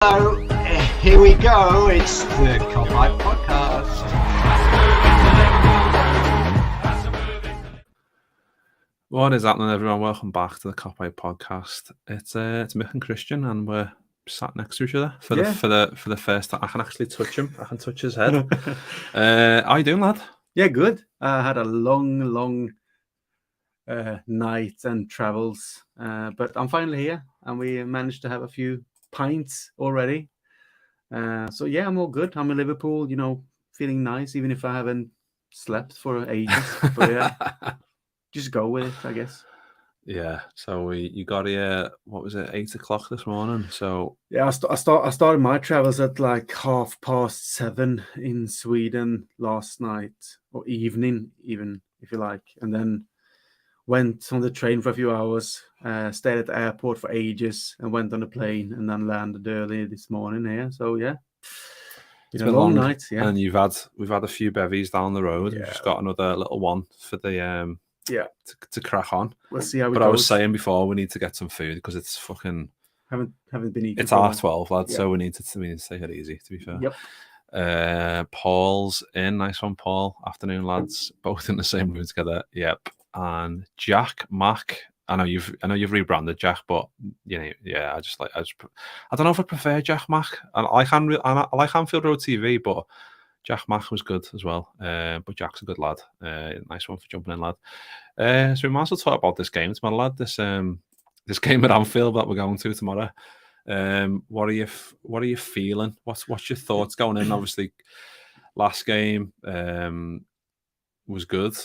So here we go. It's the Kopite podcast. What is happening, everyone? Welcome back to the Kopite podcast. It's Mick and Kristian, and we're sat next to each other for the first time. I can actually touch him. I can touch his head. How you doing, lad? Yeah, good. I had a long night and travels, but I'm finally here, and we managed to have a few pints already. So yeah, I'm all good. I'm in Liverpool, feeling nice, even if I haven't slept for ages. But yeah, just go with it, I guess. Yeah. So you got here. What was it? 8 o'clock this morning. So yeah, I started my travels at like 7:30 in Sweden last night, or evening, even if you like, and then went on the train for a few hours, stayed at the airport for ages, and went on a plane, and then landed early this morning here. So yeah, it's been a long night. Yeah, and we've had a few bevies down the road. Yeah. We've just got another little one for the to crack on. We'll see how it goes. I was saying before, we need to get some food because it's fucking haven't been eating. It's 12:30, lad. Yeah. So we need to take it easy. To be fair. Yep. Paul's in. Nice one, Paul. Afternoon, lads. Both in the same room together. Yep. And Jack Mac, I know you've rebranded Jack, but I don't know if I prefer Jack Mac. I like Anfield Road TV, but Jack Mac was good as well. But Jack's a good lad. Nice one for jumping in, lad. So we might as well talk about this game tomorrow, lad. This game at Anfield that we're going to tomorrow. What are you feeling? What's your thoughts going in? Obviously, last game was good.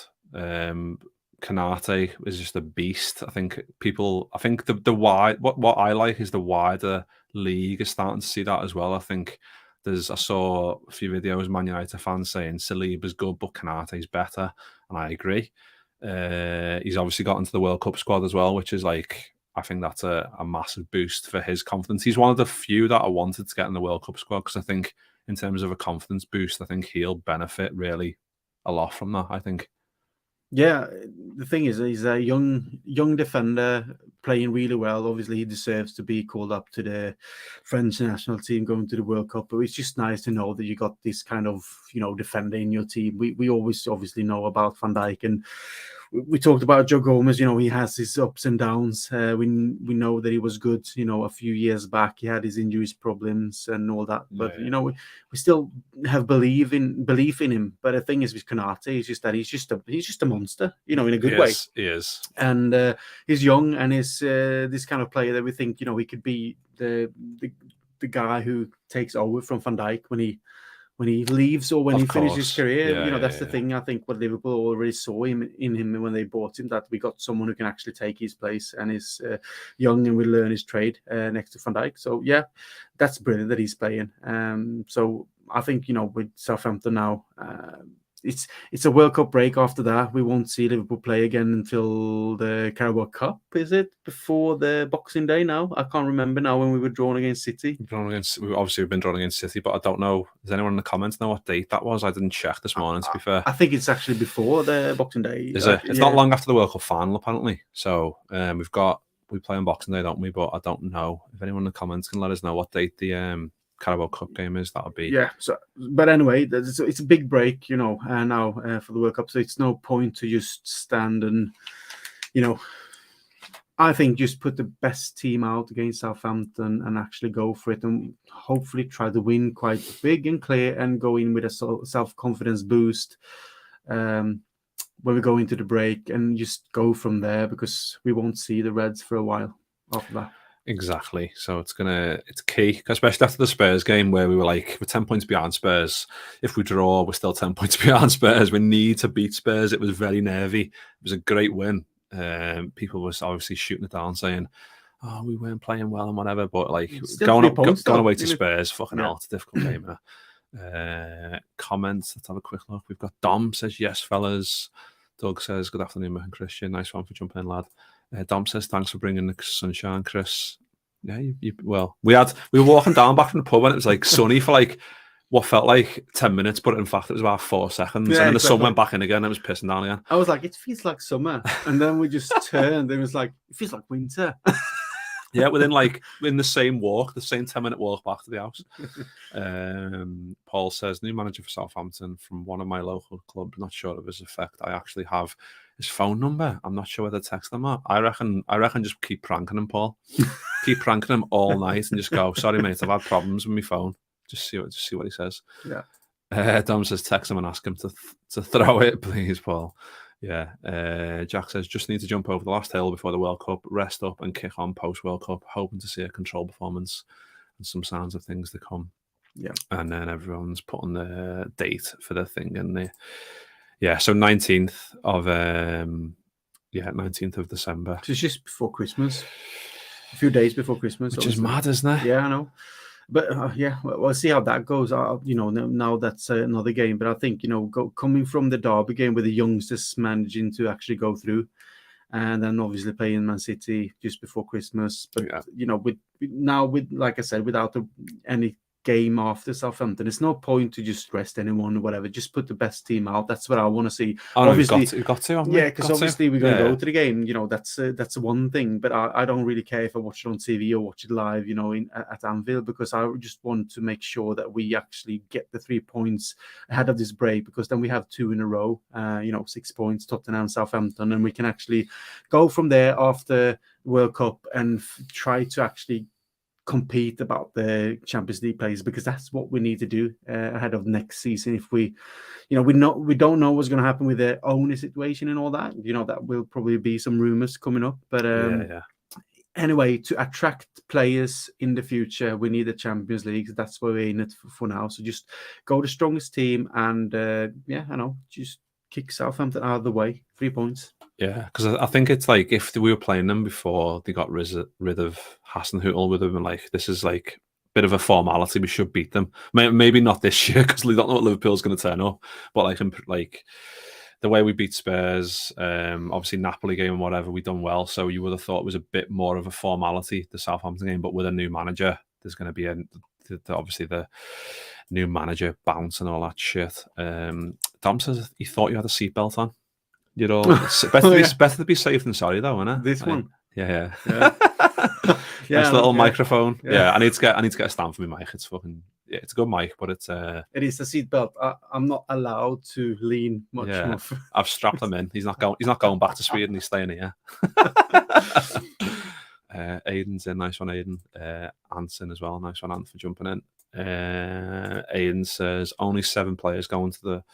Konate is just a beast. I think the wide what I like is the wider league is starting to see that as well. I think I saw a few videos, Man United fans saying Saliba's good, but Konate's better, and I agree. He's obviously got into the World Cup squad as well, which is like, I think that's a massive boost for his confidence. He's one of the few that I wanted to get in the World Cup squad because I think in terms of a confidence boost, I think he'll benefit really a lot from that, I think. Yeah, the thing is, he's a young defender playing really well. Obviously, he deserves to be called up to the French national team going to the World Cup. But it's just nice to know that you got this kind of, defender in your team. We always obviously know about Van Dijk, and we talked about Joe Gomez. He has his ups and downs. We know that he was good. A few years back, he had his injuries problems and all that. But we still have belief in him. But the thing is with Konate, he's just a monster. In a good way. He is. And he's young, and is this kind of player that we think he could be the guy who takes over from Van Dijk when he leaves or when he finishes his career. That's the thing. I think what Liverpool already saw in him when they bought him, that we got someone who can actually take his place and is young and will learn his trade next to Van Dijk. So yeah, that's brilliant that he's playing. So I think with Southampton now, it's a World Cup break. After that, we won't see Liverpool play again until the Carabao Cup. Is it before the Boxing Day now? I can't remember now when we were drawn against City. We've been drawn against City, but I don't know. Does anyone in the comments know what date that was? I didn't check this morning, to be fair. I think it's actually before the Boxing Day. Is it? It's not long after the World Cup final, apparently. So we play on Boxing Day, don't we? But I don't know. If anyone in the comments can let us know what date the Carabao Cup game is, that would be. Yeah. So, but anyway, it's a big break, now for the World Cup. So it's no point to just stand and, I think just put the best team out against Southampton and actually go for it, and hopefully try to win quite big and clear and go in with a self-confidence boost when we go into the break, and just go from there, because we won't see the Reds for a while after that. Exactly. So it's key, especially after the Spurs game where we were like, we're 10 points behind Spurs. If we draw, we're still 10 points behind Spurs. We need to beat Spurs. It was very nervy. It was a great win. People was obviously shooting it down, saying, "Oh, we weren't playing well and whatever." But like going away to Spurs, fucking hell, it's a difficult game. Comments. Let's have a quick look. We've got Dom says, "Yes, fellas." Doug says, "Good afternoon, Mick and Kristian. Nice one for jumping in, lad." Dom says, "Thanks for bringing the sunshine, Chris." Yeah, we were walking down back from the pub and it was like sunny for like what felt like 10 minutes, but in fact it was about 4 seconds. Yeah, and then the sun went back in again. It was pissing down again. I was like, it feels like summer. And then we just turned and it was like, it feels like winter. Yeah, within in the same 10-minute walk back to the house. Paul says, new manager for Southampton from one of my local clubs. Not sure of his effect. I actually have his phone number. I'm not sure whether to text him or. I reckon just keep pranking him, Paul. Keep pranking him all night and just go, sorry mate, I've had problems with my phone. Just see what he says. Yeah. Dom says, text him and ask him to throw it, please, Paul. Yeah. Jack says, just need to jump over the last hill before the World Cup, rest up and kick on post-World Cup, hoping to see a controlled performance and some signs of things to come. Yeah. And then everyone's putting the date for the thing in there. Yeah, so 19th of December. So it's just before Christmas. A few days before Christmas. Which is mad, isn't it? Yeah, I know. But we'll see how that goes. Now that's another game. But I think, coming from the derby game with the youngsters managing to actually go through, and then obviously playing Man City just before Christmas. But, with like I said, without any game after Southampton, it's no point to just rest anyone or whatever. Just put the best team out. That's what I want to see. Obviously, you've got to. Yeah, because obviously we're going to go to the game. That's one thing. But I don't really care if I watch it on TV or watch it live. At Anfield, because I just want to make sure that we actually get the 3 points ahead of this break. Because then we have 2 in a row. 6 points, Tottenham, Southampton, and we can actually go from there after World Cup and try to actually compete about the Champions League places, because that's what we need to do ahead of next season. If we don't know what's going to happen with the owner situation and all that, that will probably be some rumors coming up. But anyway, to attract players in the future, we need the Champions League. That's where we're in it for now. So just go the strongest team and just kick Southampton out of the way. 3 points. Yeah, because I think it's like if we were playing them before they got rid of Hasenhüttl, would have been like, this is like a bit of a formality. We should beat them. Maybe not this year because we don't know what Liverpool's going to turn up. But like the way we beat Spurs, obviously Napoli game and whatever, we done well. So you would have thought it was a bit more of a formality, the Southampton game. But with a new manager, there's going to be obviously the new manager bounce and all that shit. Dom says he thought you had a seatbelt on. It's better to be safe than sorry, though, isn't it? This one. Yeah. Nice little microphone. Yeah, I need to get a stand for my mic. It's fucking it's a good mic, but it's it is a seatbelt. I'm not allowed to lean much more. I've strapped him in. He's not going back to Sweden. He's staying here. Aiden's in, nice one, Aiden. Anson as well, nice one, Ant, for jumping in. Aiden says only 7 players going to the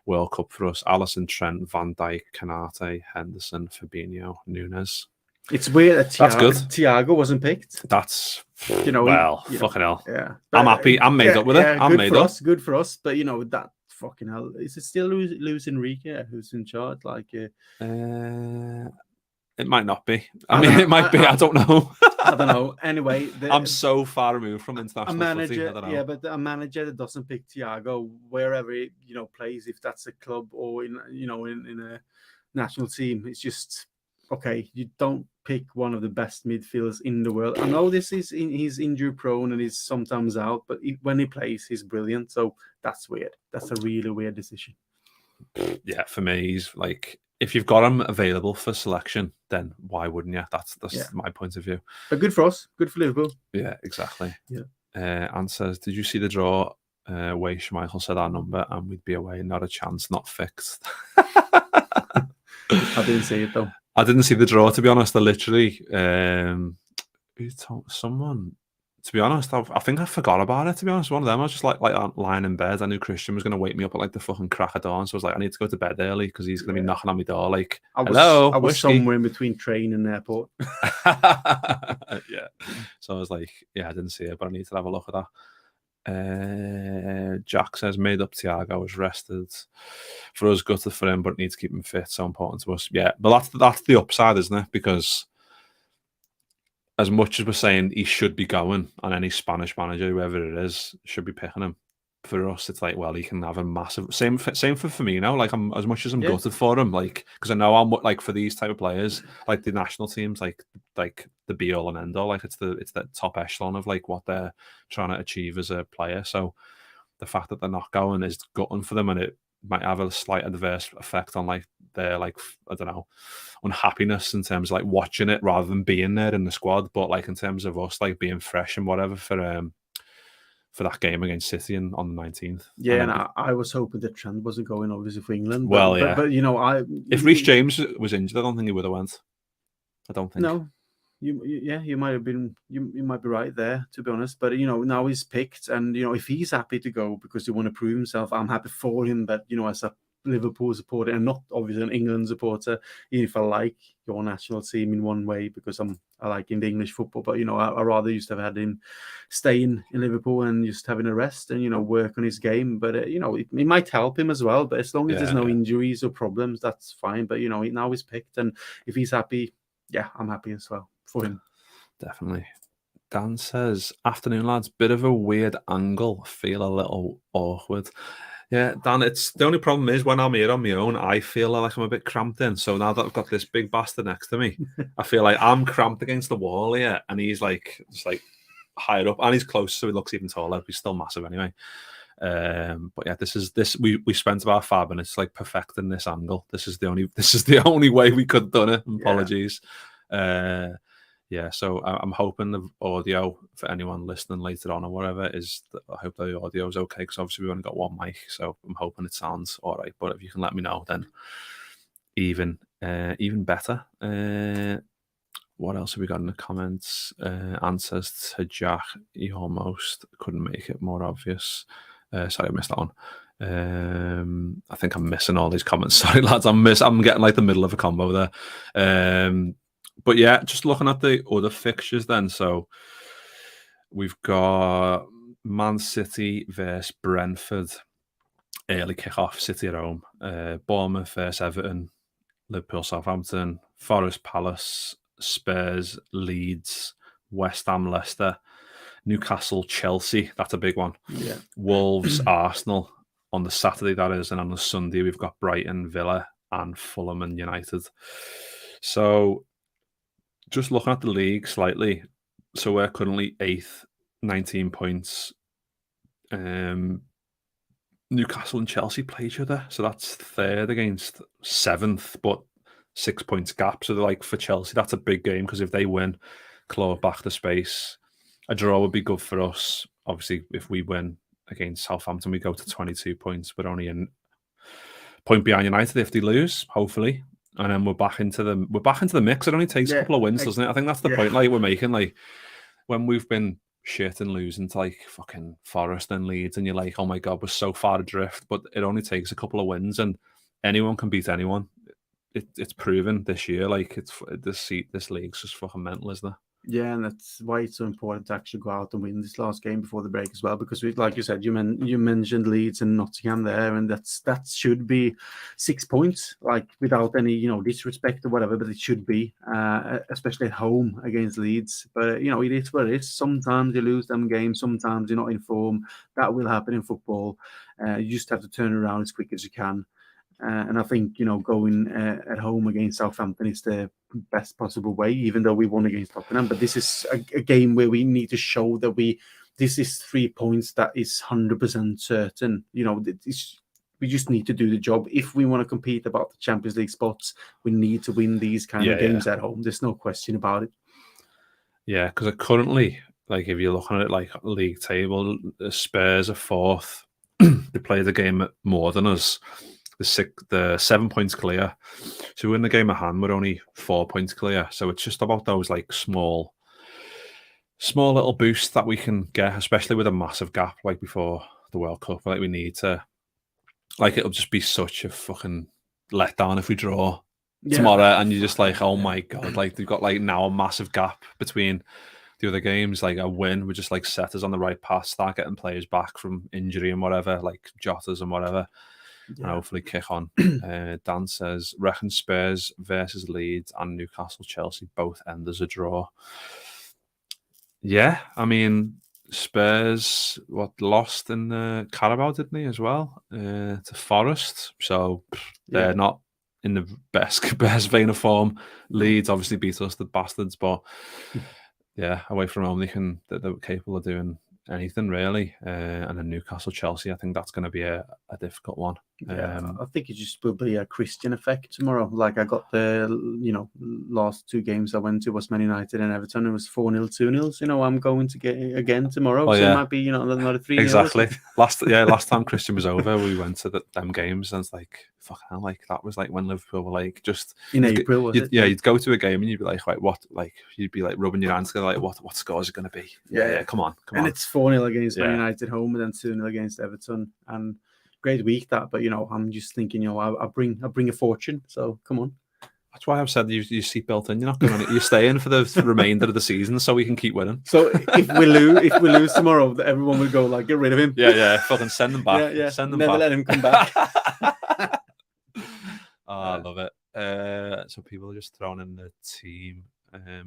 World Cup for us: Alisson, Trent, Van Dijk, Kanate, Henderson, Fabinho, Nunes. It's weird that that's good. Thiago wasn't picked. That's fucking hell. Yeah, I'm happy. I'm made up with it. I'm made up. Good for us. But that fucking hell. Is it still Luis Enrique who's in charge? It might not be. It might be. I don't know. I don't know. Anyway, I'm so far removed from international manager. Footy, I don't know. Yeah, but a manager that doesn't pick Thiago wherever he plays, if that's a club or in a national team, it's just okay. You don't pick one of the best midfielders in the world. I know he's injury prone and he's sometimes out, but when he plays, he's brilliant. So that's weird. That's a really weird decision. Yeah, for me, he's like, if you've got him available for selection, then why wouldn't you? That's my point of view. But good for us. Good for Liverpool. Yeah, exactly. Yeah. Anne says, did you see the draw? Way Schmeichel said our number and we'd be away. Not a chance. Not fixed. I didn't see it though. I didn't see the draw, to be honest. I literally, who told someone? To be honest, I think I forgot about it, to be honest. One of them, I was just like lying in bed. I knew Kristian was going to wake me up at like the fucking crack of dawn. So I was like, I need to go to bed early because he's going to be knocking on my door like, hello, I was somewhere in between train and airport. Yeah. So I was like, yeah, I didn't see it, but I need to have a look at that. Jack says, made up Thiago was rested. For us, gutted for him, but need to keep him fit. So important to us. Yeah, but that's the upside, isn't it? Because as much as we're saying he should be going, and any Spanish manager, whoever it is, should be picking him. For us, it's like, well, he can have a massive same for Firmino. Like, I'm as much as I'm gutted for him, like, because I know I'm like, for these type of players, like the national teams, like the be all and end all, like it's the top echelon of like what they're trying to achieve as a player. So the fact that they're not going is gutting for them, and it might have a slight adverse effect on like their like I don't know unhappiness in terms of like watching it rather than being there in the squad. But like in terms of us like being fresh and whatever for that game against City on the 19th. Yeah, and I was hoping that Trent wasn't going obviously for England. Well, yeah, but if Reece James was injured, I don't think he would have went. I don't think. No, you might have been you might be right there, to be honest. But now he's picked, and if he's happy to go because he want to prove himself, I'm happy for him. But as a Liverpool supporter and not obviously an England supporter, even if I like your national team in one way because I like in the English football, but I rather used to have had him staying in Liverpool and just having a rest and work on his game. But it might help him as well. But as long as there's no injuries or problems, that's fine. But now he's picked, and if he's happy, yeah, I'm happy as well for him. Definitely. Dan says, afternoon lads, bit of a weird angle, feel a little awkward. Yeah, Dan, it's the only problem is when I'm here on my own, I feel like I'm a bit cramped in. So now that I've got this big bastard next to me, I feel like I'm cramped against the wall here, and he's like just like higher up, and he's close, so he looks even taller. He's still massive anyway. But yeah, we spent about 5 minutes like perfecting this angle. This is the only way we could have done it. Apologies. Yeah, so I'm hoping the audio for anyone listening later on or whatever I hope the audio is okay, because obviously we've only got one mic, so I'm hoping it sounds all right. But if you can let me know, then even better. What else have we got in the comments? Answers to Jack, he almost couldn't make it more obvious. Sorry, I missed that one. I think I'm missing all these comments. Sorry, lads, I'm getting like the middle of a combo there. But yeah, just looking at the other fixtures then. So we've got Man City versus Brentford, early kickoff, City at home. Bournemouth versus Everton, Liverpool, Southampton, Forest, Palace, Spurs, Leeds, West Ham, Leicester, Newcastle, Chelsea. That's a big one. Yeah. Wolves, Arsenal on the Saturday, that is, and on the Sunday we've got Brighton, Villa, and Fulham and United. So just looking at the league slightly, so we're currently 8th, 19 points. Newcastle and Chelsea play each other, so that's 3rd against 7th, but 6 points gap. So like for Chelsea, that's a big game, because if they win, claw back the space. A draw would be good for us. Obviously, if we win against Southampton, we go to 22 points, but only a point behind United if they lose, hopefully. And then we're back into the mix. It only takes a couple of wins, doesn't it? I think that's the point like we're making. Like when we've been shit and losing to like fucking Forest and Leeds, and you're like, oh my god, we're so far adrift. But it only takes a couple of wins, and anyone can beat anyone. It's proven this year. Like this league's just fucking mental, isn't it? Yeah, and that's why it's so important to actually go out and win this last game before the break as well. Because like you said, you mentioned Leeds and Nottingham there, and that should be 6 points, like without any disrespect or whatever. But it should be, especially at home against Leeds. But it is what it is. Sometimes you lose them games. Sometimes you're not in form. That will happen in football. You just have to turn around as quick as you can. And I think, going at home against Southampton is the best possible way, even though we won against Tottenham. But this is a game where we need to show that this is 3 points that is 100% certain. We just need to do the job. If we want to compete about the Champions League spots, we need to win these kind of games at home. There's no question about it. Yeah, because currently, like if you're looking at it like league table, the Spurs are 4th. They play the game more than us. The 7 points clear. So in the game at hand, we're only 4 points clear. So it's just about those like small little boosts that we can get, especially with a massive gap like before the World Cup. Like we need to, like it'll just be such a fucking letdown if we draw tomorrow, and you're just like, oh my god, like they've got like now a massive gap between the other games. Like a win would just like set us on the right path, start getting players back from injury and whatever, like Jotas and whatever. And hopefully kick on. Dan says, reckon Spurs versus Leeds and Newcastle Chelsea both end as a draw. Yeah, I mean, Spurs lost in the Carabao, didn't they, as well, to Forest. So they're not in the best vein of form. Leeds obviously beat us, the bastards, but yeah, away from home, they're capable of doing anything really. And then Newcastle Chelsea, I think that's going to be a difficult one. I think it just will be a Kristian effect tomorrow. Like I got the, last 2 games I went to was Man United and Everton. It was 4-0, 2-0. I'm going to get it again tomorrow. So it might be, another 3-0. Exactly. Last time Kristian was over, we went to them games and it's like, fuck hell, like that was like when Liverpool were like just in April, was it? Yeah, you'd go to a game and you'd be like, right, what? Like you'd be like rubbing your hands together, like what score is it going to be? Yeah, come on. And it's 4-0 against Man United home and then 2-0 against Everton and. Great week that, but I'm just thinking, I bring a fortune. So come on. That's why I've said you seatbelt in. You're not going. You're staying for the remainder of the season, so we can keep winning. So if we lose tomorrow, everyone will go like, get rid of him. Yeah. Fucking send them back. Send them Never back. let him come back. I love it. So people are just throwing in the team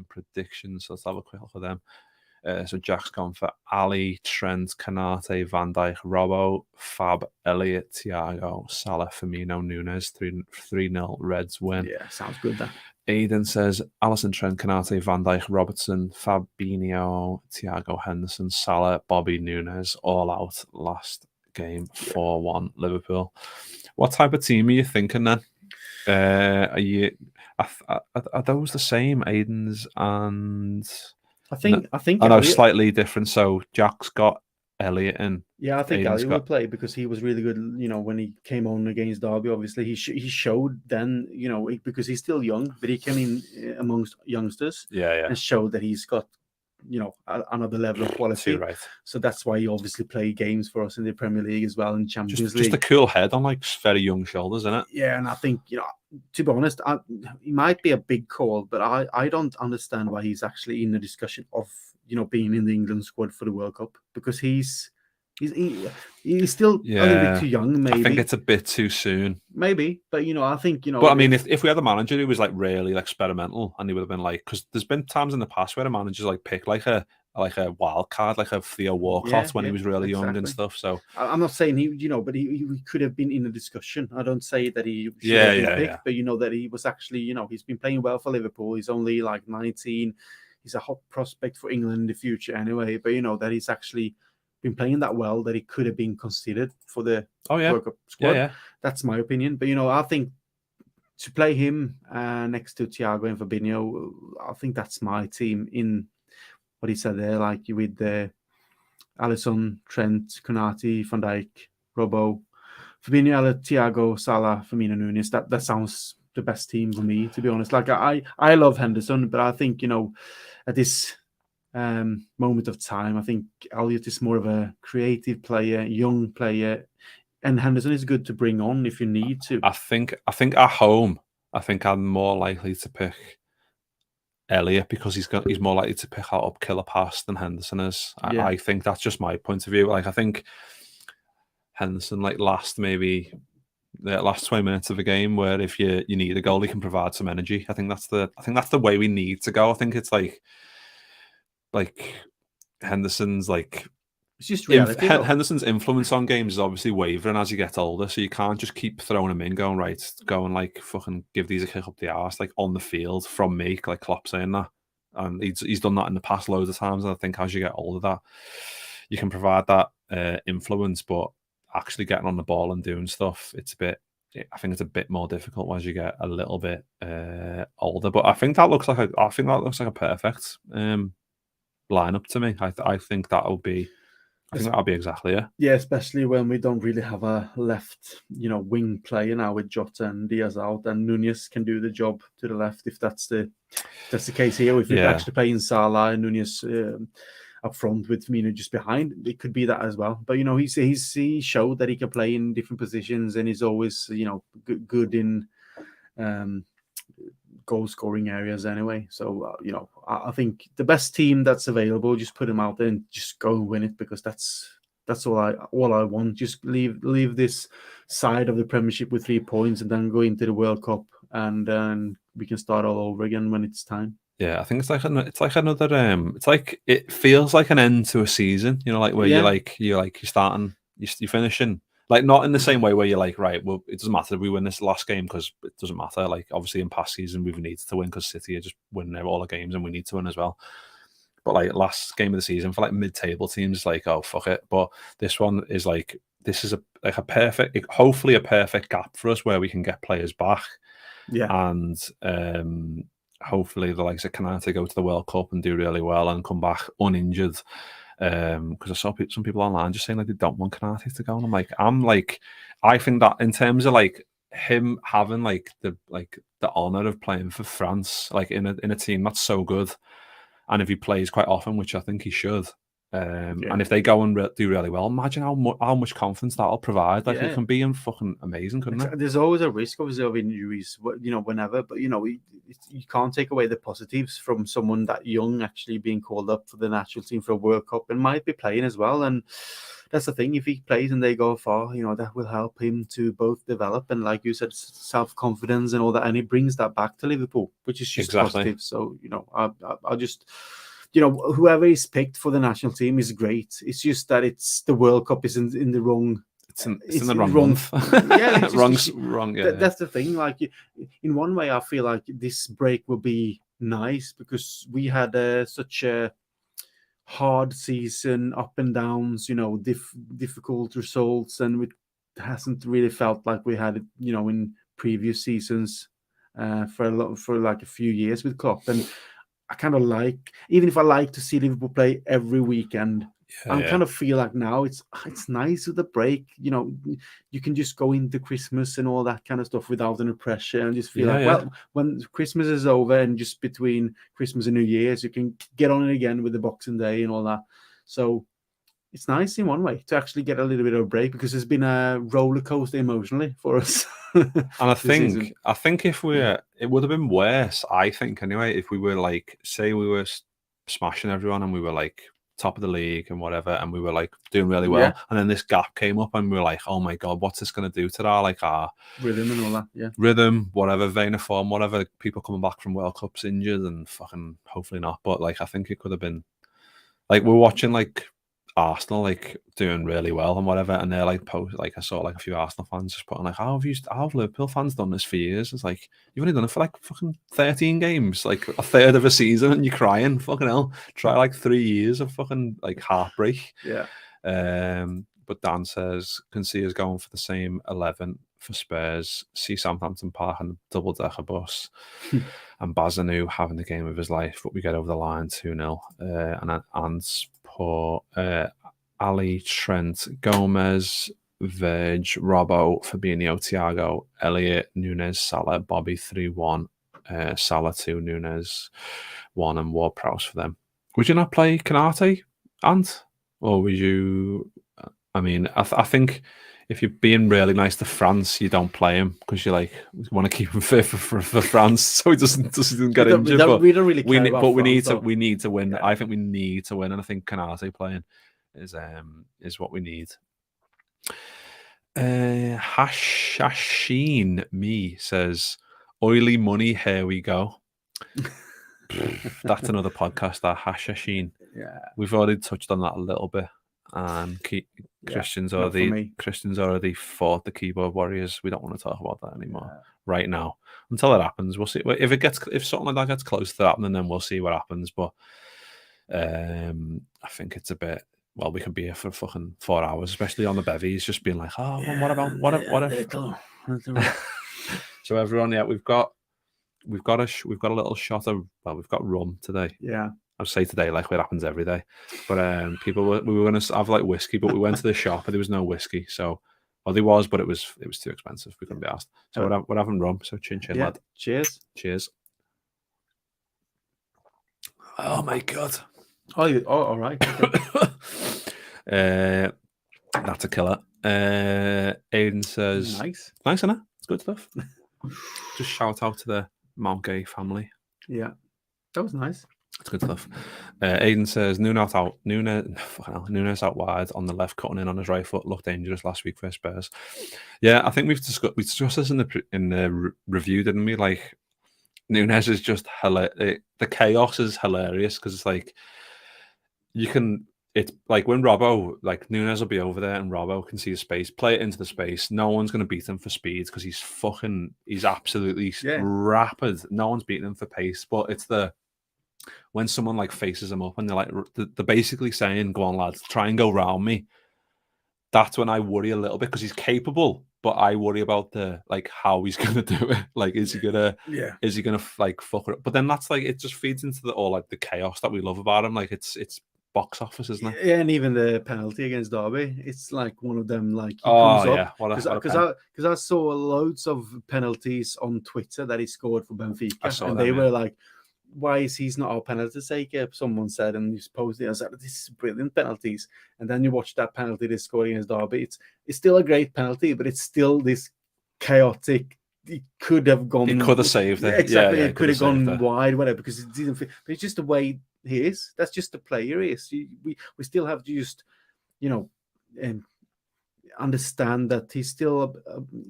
predictions. So let's have a quick look at them. So Jack's gone for Ali, Trent, Kanate, Van Dijk, Robbo, Fab, Elliott, Thiago, Salah, Firmino, Nunes, 3-0 Reds win. Yeah, sounds good then. Aiden says Alisson, Trent, Kanate, Van Dijk, Robertson, Fabinho, Thiago, Henderson, Salah, Bobby, Nunes, all out last game, 4-1 Liverpool. What type of team are you thinking then? Are those the same, Aiden's and... I think I know slightly different. So Jack's got Elliott in. Yeah, I think Elliott will play because he was really good. When he came on against Derby, obviously he showed then. Because he's still young, but he came in amongst youngsters. And showed that he's got another level of quality. Right. So that's why he obviously played games for us in the Premier League as well in Champions League. Just a cool head on like very young shoulders, isn't it? Yeah, and I think to be honest, he might be a big call, but I don't understand why he's actually in the discussion of being in the England squad for the World Cup because he's still a little bit too young. Maybe I think it's a bit too soon. Maybe, but I think But I mean, if we had a manager who was like really experimental, and he would have been like, because there's been times in the past where a manager's like picked like a wild card, like a Theo Walcott when he was really young and stuff. So I'm not saying he, but he could have been in a discussion. I don't say that he should have been picked, but that he was actually, he's been playing well for Liverpool. He's only like 19. He's a hot prospect for England in the future anyway. But that he's actually been playing that well that he could have been considered for the World Cup squad. That's my opinion. But I think to play him next to Thiago and Fabinho, I think that's my team in what he said there, like with Alisson, Trent, Konate, Van Dijk, Robbo, Fabinho, Thiago, Salah, Firmino, Nunes. That sounds the best team for me, to be honest. Like I love Henderson, but I think at this moment of time, I think Elliott is more of a creative player, young player, and Henderson is good to bring on if you need to. I think at home, I'm more likely to pick Elliott because he's more likely to pick up killer pass than Henderson is. I think that's just my point of view. Like I think Henderson last 20 minutes of a game where if you need a goal, he can provide some energy. I think that's the way we need to go. I think it's like Henderson's it's just reality. Henderson's influence on games is obviously wavering as you get older, so you can't just keep throwing him in, go and fucking give these a kick up the arse on the field from me, like Klopp saying that. And he's done that in the past loads of times. And I think as you get older, that you can provide that influence, but actually getting on the ball and doing stuff, I think it's a bit more difficult as you get a little bit older. But I think that looks like a perfect lineup to me. I think that'll be exactly it. Yeah, especially when we don't really have a left, wing player now with Jota and Diaz out, and Nunez can do the job to the left if that's the case here. If you're actually playing Salah and Nunez up front with Firmino just behind, it could be that as well. But he showed that he can play in different positions, and he's always good in goal scoring areas anyway. So I think the best team that's available, just put him out there and just go and win it, because that's all I want. Just leave this side of the Premiership with 3 points and then go into the World Cup, and then we can start all over again when it's time. Yeah, I think it feels like an end to a season, where you're starting, you're finishing. Not in the same way where you're like, right, well, it doesn't matter if we win this last game because it doesn't matter. Obviously in past season, we've needed to win because City are just winning all the games and we need to win as well. But last game of the season for mid-table teams, oh, fuck it. But this one is this is a perfect, hopefully a perfect gap for us where we can get players back. Yeah. And hopefully the likes of Konate go to the World Cup and do really well and come back uninjured. Because I saw some people online just saying like they don't want Konate to go, and I'm like, I think that in terms of like him having like the honor of playing for France, like in a team that's so good, and if he plays quite often, which I think he should, and if they go and do really well, imagine how much confidence that'll provide. Like it can be fucking amazing, couldn't it? There's always a risk, obviously, of injuries, whenever. But you can't take away the positives from someone that young actually being called up for the national team for a World Cup and might be playing as well. And that's the thing. If he plays and they go far, that will help him to both develop and, like you said, self-confidence and all that. And he brings that back to Liverpool, which is just positive. So I'll just. Whoever is picked for the national team is great. It's just that the World Cup isn't in the wrong. It's in the wrong month. Yeah, wrong. Yeah, that's the thing. Like, in one way, I feel like this break will be nice because we had such a hard season, up and downs. Difficult results, and it hasn't really felt like we had it. In previous seasons, for like a few years with Klopp. And I kind of like, even if I like to see Liverpool play every weekend, I kind of feel like now it's nice with the break. You can just go into Christmas and all that kind of stuff without any pressure and just feel well, when Christmas is over and just between Christmas and New Year's, you can get on it again with the Boxing Day and all that. So it's nice in one way to actually get a little bit of a break because it's been a roller coaster emotionally for us. And I think if it would have been worse, I think anyway, if we were like, say we were smashing everyone and we were like top of the league and whatever, and we were like doing really well, and then this gap came up and we were like, oh my God, what's this going to do to our rhythm and all that? Rhythm, whatever, vein of form, whatever, people coming back from World Cups injured and fucking hopefully not, but like I think it could have been like we're watching like Arsenal like doing really well and whatever, and they're like I saw like a few Arsenal fans just putting like, how have Liverpool fans done this for years? It's like, you've only done it for like fucking 13 games, like a third of a season, and you're crying. Fucking hell, try like 3 years of fucking like heartbreak. But Dan says can see us going for the same 11 for Spurs, see Southampton Park and the double-decker bus, and Bazanu having the game of his life, but we get over the line 2-0. And poor Ali, Trent, Gomez, Verge, Robbo, Fabinho, Thiago, Elliott, Nunes, Salah, Bobby 3-1, Salah 2, Nunes 1, and Ward-Prowse for them. Would you not play Konate, Ant? Or would you... I mean, I think if you're being really nice to France, you don't play him because you want to keep him fit for France so he doesn't get injured. We don't really care about France, we need to win. Yeah. I think we need to win, and I think Konate playing is what we need. Hasheen me says, "Oily money, here we go." That's another podcast. That Hasheen. Yeah, we've already touched on that a little bit. And Kristian's already fought the keyboard warriors. We don't want to talk about that anymore right now. Until it happens, we'll see. If something like that gets close to happening, then we'll see what happens. But I think it's a bit. Well, we can be here for fucking 4 hours, especially on the bevies, just being like, oh, what if? So everyone, we've got a little shot of we've got rum today. Yeah. I'll say today like it happens every day, but we were going to have like whiskey, but we went to the shop and there was no whiskey. So, well, there was, but it was too expensive. We couldn't be asked. So we're having rum. So chin, lad. Cheers. Oh my God. All right. Okay. That's a killer. Aiden says, nice, isn't it? It's good stuff. Just shout out to the Mount Gay family. Yeah, that was nice. It's good stuff. Aiden says Nunes out wide on the left, cutting in on his right foot, looked dangerous last week for Spurs. Yeah, I think we discussed this in the review, didn't we? Like Nunes is just hilarious. The chaos is hilarious because it's like it's like when Robbo, like Nunes will be over there and Robbo can see the space, play it into the space. No one's going to beat him for speed because he's absolutely rapid. No one's beating him for pace, but it's when someone like faces him up and they're basically saying, go on lads, try and go round me. that's when I worry a little bit because he's capable, but I worry about how he's gonna do it. Like, is he gonna like fuck it up? But then that's like it just feeds into the chaos that we love about him. Like it's box office, isn't it? Yeah, and even the penalty against Derby, it's like one of them. Like he comes up because I saw loads of penalties on Twitter that he scored for Benfica, and they were like, why is he's not our penalty taker? Someone said, and you posted it. I was like, this is brilliant penalties. And then you watch that penalty they scored against Derby. It's still a great penalty, but it's still this chaotic. It could have gone. It could have saved it. Exactly. It could have gone wide, whatever, because it didn't fit. But it's just the way he is. That's just the player he is. We still have to just, understand that he's still,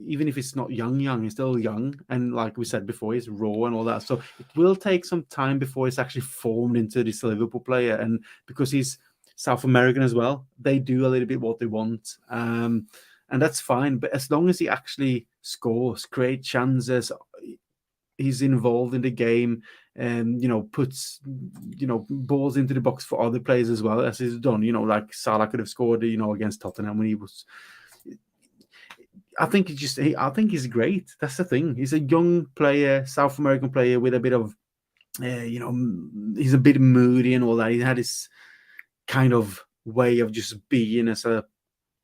even if he's not young, he's still young, and like we said before, he's raw and all that. So it will take some time before he's actually formed into this Liverpool player, and because he's South American as well, they do a little bit what they want, and that's fine. But as long as he actually scores, create chances, he's involved in the game, and puts balls into the box for other players as well, as he's done. Like Salah could have scored against Tottenham when he was. I think he's great. That's the thing. He's a young player, South American player with a bit of, he's a bit moody and all that. He had his kind of way of just being as a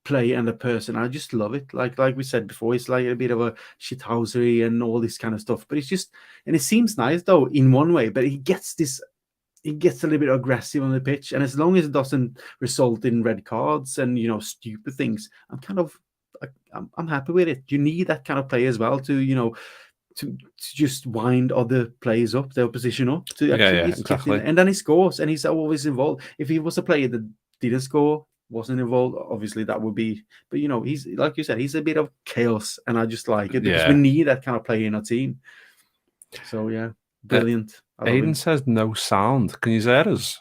player and a person. I just love it. Like we said before, it's like a bit of a shithousery and all this kind of stuff. But it's just, and it seems nice though in one way. But he gets a little bit aggressive on the pitch, and as long as it doesn't result in red cards and stupid things, I'm happy with it. You need that kind of play as well to just wind other players up, their opposition up. Exactly. And then he scores, and he's always involved. If he was a player that didn't score, wasn't involved, obviously that would be. But he's, like you said, he's a bit of chaos, and I just like it because we need that kind of player in our team. So yeah, brilliant. Aiden says no sound. Can you hear us?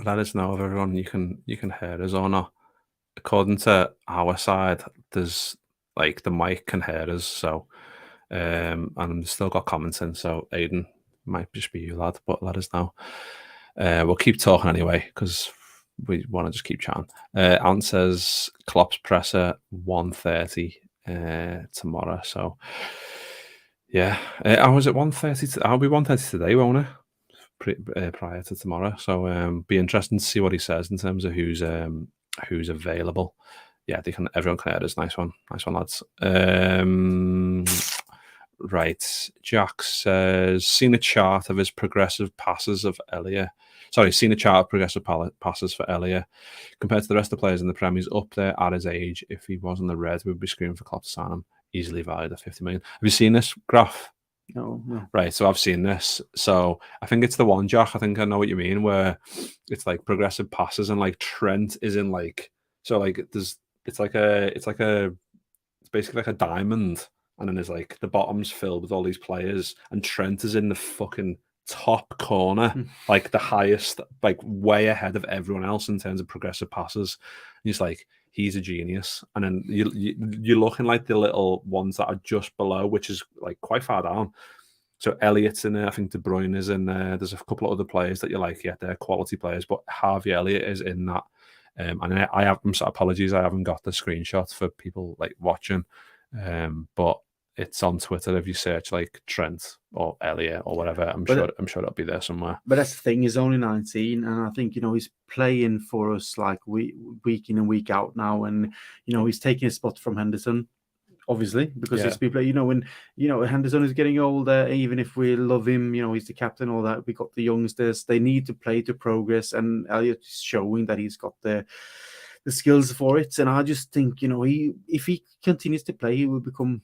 Let us know if everyone you can hear us or not. According to our side, there's like the mic can hear us, so and still got comments in. So Aiden, might just be you, lad, but let us know. We'll keep talking anyway because we want to just keep chatting. Ant says Klopp's presser 1:30 tomorrow. So yeah, I was at 1:30. I'll be 1:30 today, won't it? Prior to tomorrow. So be interesting to see what he says in terms of who's available. Yeah, everyone can hear us. Nice one, lads. Right, Jack says seen a chart of his progressive passes of Elliot. Seen a chart of progressive passes for Elliot compared to the rest of the players in the Prem. He's up there at his age. If he wasn't the Red, we'd be screaming for Klopp to sign him. Easily valued at 50 million. Have you seen this graph? No. Right, so I've seen this. So I think it's the one, Jack. I think I know what you mean, where it's like progressive passes and like Trent is in like, so like it's basically like a diamond, and then there's like the bottom's filled with all these players, and Trent is in the fucking top corner, like the highest, like way ahead of everyone else in terms of progressive passes. And he's like, he's a genius. And then you're looking like the little ones that are just below, which is like quite far down. So Elliott's in there. I think De Bruyne is in there. There's a couple of other players that you're like, yeah, they're quality players, but Harvey Elliott is in that. And I have, apologies, I haven't got the screenshot for people like watching, but it's on Twitter. If you search like Trent or Elliott or whatever, I'm sure it'll be there somewhere. But that's the thing, he's only 19, and I think he's playing for us like week in and week out now, and he's taking a spot from Henderson, obviously, because there's people, when Henderson is getting older, even if we love him, he's the captain, all that. We got the youngsters; they need to play to progress, and Elliott is showing that he's got the skills for it. And I just think, if he continues to play, he will become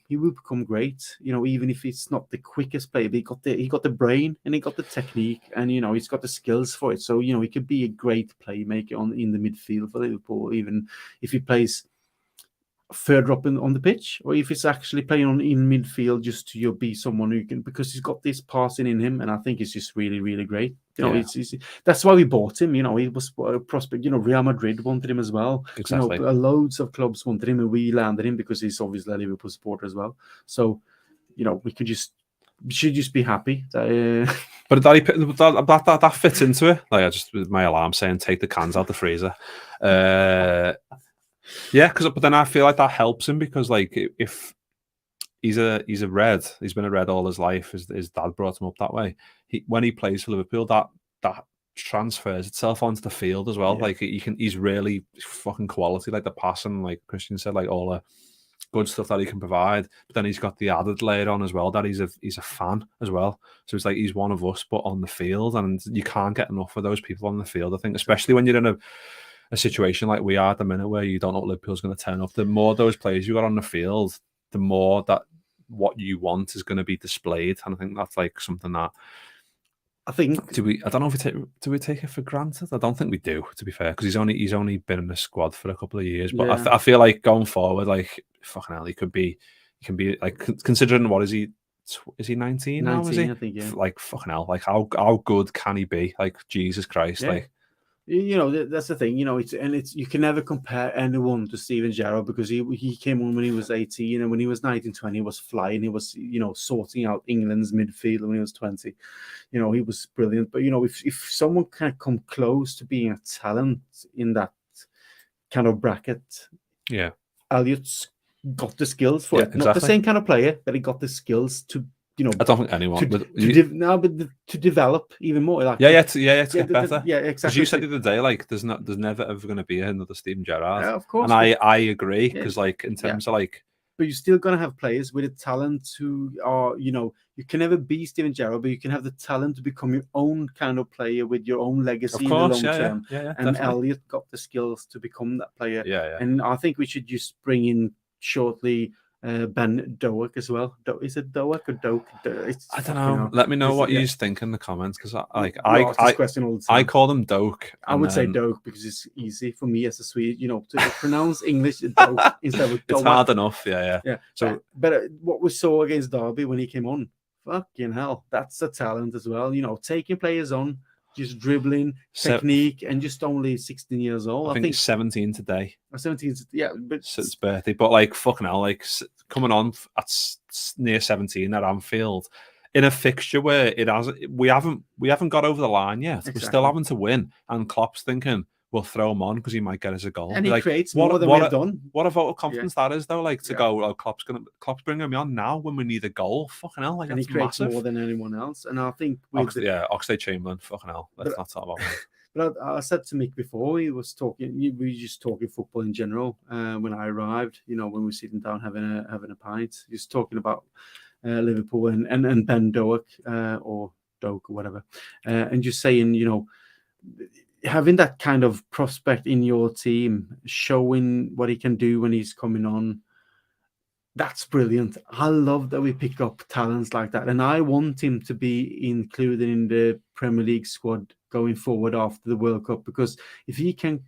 great. Even if it's not the quickest player, but he got the brain and he got the technique, and he's got the skills for it. So he could be a great playmaker in the midfield for Liverpool, even if he plays further up on the pitch, or if it's actually playing in midfield, just to be someone who can, because he's got this passing in him, and I think it's just really, really great. That's why we bought him. He was a prospect. Real Madrid wanted him as well. Exactly. Loads of clubs wanted him, and we landed him because he's obviously a Liverpool supporter as well. So, we should just be happy that. But that fits into it. Like, my alarm saying take the cans out the freezer. Yeah, but then I feel like that helps him because like if he's a Red, he's been a Red all his life. His dad brought him up that way. When he plays for Liverpool, that transfers itself onto the field as well. Yeah. Like he's really fucking quality, like the passing, like Kristian said, like all the good stuff that he can provide. But then he's got the added layer on as well that he's a fan as well. So it's like he's one of us, but on the field, and you can't get enough of those people on the field. I think, especially when you're in a situation like we are at the minute where you don't know what Liverpool's going to turn up. The more those players you got on the field, the more that what you want is going to be displayed. And I think that's like something that I think. I don't know if do we take it for granted? I don't think we do, to be fair, because he's only been in the squad for a couple of years. But Yeah. I feel like going forward, like fucking hell, he can be like, considering what is he 19 now? Is he? I think, yeah. Like fucking hell, like how good can he be? Like Jesus Christ, Yeah. like. You know, that's the thing. You know, it's you can never compare anyone to Steven Gerrard because he came on when he was 18, and when he was 19, 20, he was flying. He was, you know, sorting out England's midfield when he was 20. You know, he was brilliant. But you know, if someone can come close to being a talent in that kind of bracket, yeah, Elliot's got the skills for it. Exactly. Not the same kind of player, but he got the skills to. You know, I don't think anyone to develop even more. Like to get better. Yeah, exactly. As you said the other day, like there's never ever going to be another Steven Gerrard. Yeah, of course. And I agree because like in terms of like, but you're still going to have players with a talent who are, you know, you can never be Steven Gerrard, but you can have the talent to become your own kind of player with your own legacy in the long term. Yeah, and definitely. Elliot got the skills to become that player. Yeah. And I think we should just bring in shortly Ben Doak as well. Is it Doak or Doak? I don't know. Let me know what you think in the comments because I question all the time. I call them Doak. I would say Doak because it's easy for me as a Swede, you know, to pronounce English Doak instead of Doak. It's hard enough. Yeah. So, but what we saw against Derby when he came on, fucking hell, that's a talent as well. You know, taking players on, just dribbling, technique, and just only 16 years old. I think he's 17 today. 17, yeah, but it's his birthday. But like fucking hell, like coming on at near 17 at Anfield in a fixture where we haven't got over the line yet. Exactly. We're still having to win, and Klopp's thinking we'll throw him on because he might get us a goal. And he creates more than we've done. What a vote of confidence that is, though. Like to go, oh, Klopp's bringing me on now when we need a goal. Fucking hell, like and that's he creates massive. more than anyone else. And I think Oxlade-Chamberlain. Fucking hell, let's not talk about him. But I said to Mick before we were just talking football in general. When I arrived, you know, when we were sitting down having a pint, just talking about Liverpool and Ben Doak or Doak or whatever, and just saying, you know, having that kind of prospect in your team, showing what he can do when he's coming on. That's brilliant. I love that we pick up talents like that. And I want him to be included in the Premier League squad going forward after the World Cup. Because if he can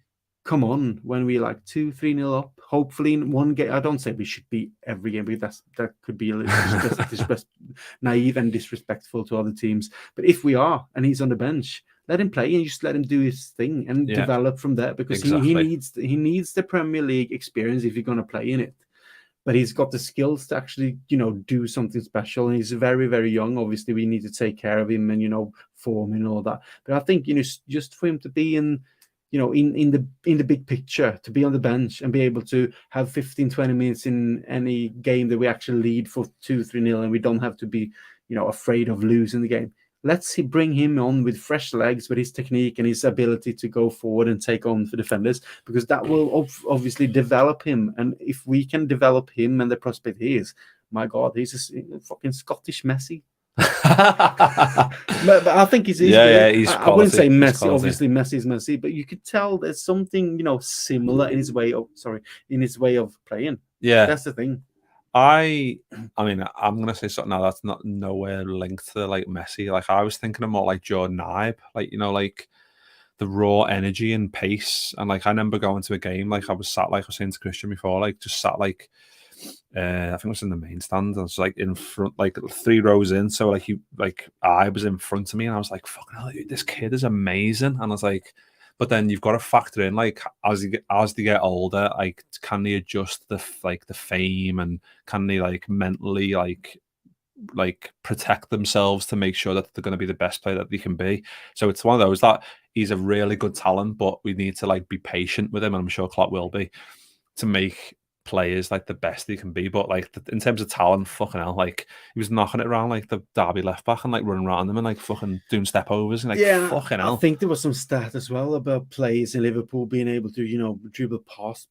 come on when we're like 2-3-0 up, hopefully in one game, I don't say we should beat every game, because that could be a little naive and disrespectful to other teams. But if we are, and he's on the bench, let him play and just let him do his thing and develop from there. Because he needs the Premier League experience if you're going to play in it. But he's got the skills to actually, you know, do something special. And he's very, very young. Obviously, we need to take care of him and, you know, form and all that. But I think, you know, just for him to be in, you know, in the big picture, to be on the bench and be able to have 15, 20 minutes in any game that we actually lead for 2-3-0 and we don't have to be, you know, afraid of losing the game. Let's bring him on with fresh legs, with his technique and his ability to go forward and take on for defenders, because that will obviously develop him. And if we can develop him and the prospect he is, my God, he's a fucking Scottish Messi. but I think he's he's I wouldn't say Messi. Obviously, Messi's Messi, but you could tell there's something, you know, similar in his way of playing. Yeah, that's the thing. I mean, I'm gonna say something now that's not nowhere linked to like Messi. Like I was thinking of more like Jordan Ibe, like, you know, like the raw energy and pace. And like I remember going to a game, like I was sat, like I was saying to Kristian before, like just sat like I think it was in the main stand. I was like in front, like 3 rows in. So like I was in front of me, and I was like, "Fucking hell, this kid is amazing." And I was like, but then you've got to factor in, like, as they get older, like, can they adjust the fame, and can they like mentally like protect themselves to make sure that they're going to be the best player that they can be. So it's one of those that he's a really good talent, but we need to like be patient with him, and I'm sure Klopp will be, to make players like the best they can be, but like in terms of talent, fucking hell, like he was knocking it around like the Derby left back and like running around them and like fucking doing step overs and like fucking hell. I think there was some stat as well about players in Liverpool being able to dribble past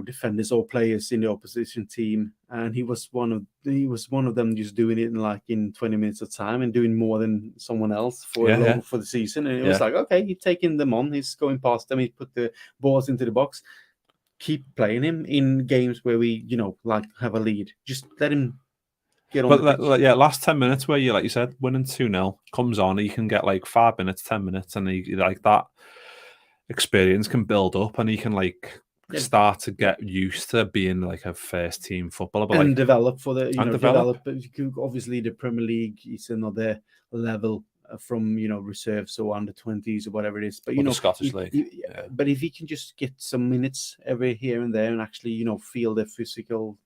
defenders or players in the opposition team, and he was one of them, just doing it in 20 minutes of time and doing more than someone else for the season. And it was like, okay, you're taking them on, he's going past them, he put the balls into the box. Keep playing him in games where we, have a lead. Just let him get on. But last 10 minutes where you, like you said, winning 2-0, comes on, he can get like 5 minutes, 10 minutes, and he like that experience can build up, and he can start to get used to being like a first team footballer, but and develop for the develop. Obviously, the Premier League is another level from reserves or under 20s or whatever it is, but the Scottish League. But if he can just get some minutes every here and there and actually feel the physical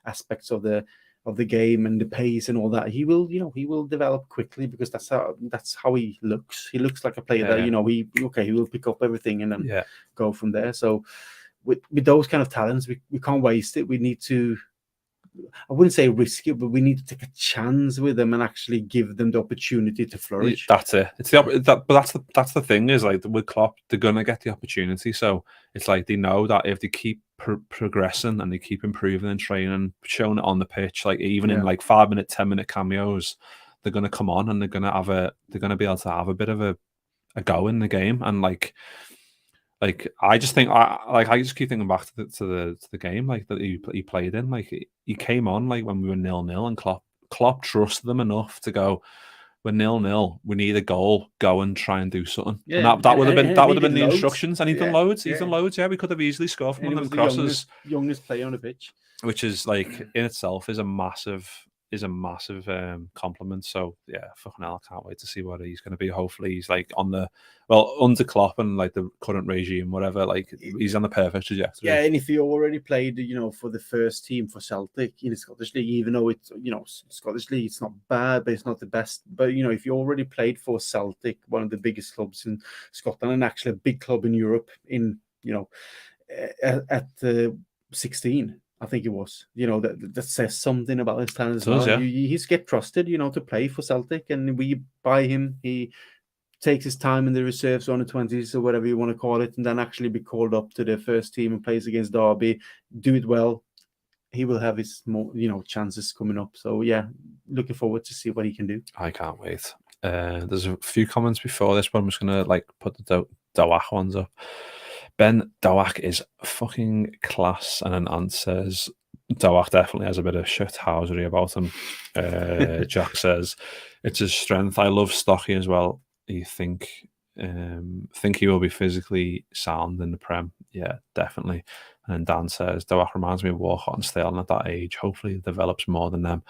aspects of the game and the pace and all that, he will develop quickly, because that's how he looks. He looks like a player that he will pick up everything and then go from there. So with those kind of talents, we can't waste it. We need to, I wouldn't say risk it, but we need to take a chance with them and actually give them the opportunity to flourish. That's it. But that's the thing is, like, with Klopp, they're gonna get the opportunity. So it's like they know that if they keep progressing and they keep improving and training, showing it on the pitch, like even in like 5-minute, 10-minute cameos, they're gonna come on and they're gonna be able to have a bit of a go in the game. And like I just think I just keep thinking back to the game like that he played in. Like he came on like when we were 0-0, and Klopp trusted them enough to go, we're 0-0, we need a goal, go and try and do something. Yeah, and that would have been the instructions. And he's done loads. He's done loads. Yeah, we could have easily scored from one of them crosses. Youngest player on the pitch, which is like in itself is a massive compliment. So yeah, fucking hell, I can't wait to see what he's going to be. Hopefully he's like under Klopp and like the current regime, whatever, like he's on the perfect trajectory. Yeah, and if he already played for the first team for Celtic in the Scottish League, even though it's Scottish League, it's not bad, but it's not the best. But if you already played for Celtic, one of the biggest clubs in Scotland and actually a big club in Europe, in at 16, I think it was, that says something about his talent as well. Yeah. He's get trusted, to play for Celtic, and we buy him. He takes his time in the reserves, on the 20s or whatever you want to call it, and then actually be called up to the first team and plays against Derby, do it well. He will have his more, chances coming up. So yeah, looking forward to see what he can do. I can't wait. There's a few comments before this, but I'm just gonna put the Dawak ones up. Ben, Dawak is fucking class. And then Ant says, Dawak definitely has a bit of shithousery about him. Jack says, it's his strength. I love Stocky as well. You think he will be physically sound in the Prem? Yeah, definitely. And Dan says, Dawak reminds me of Walcott and Sterling at that age. Hopefully he develops more than them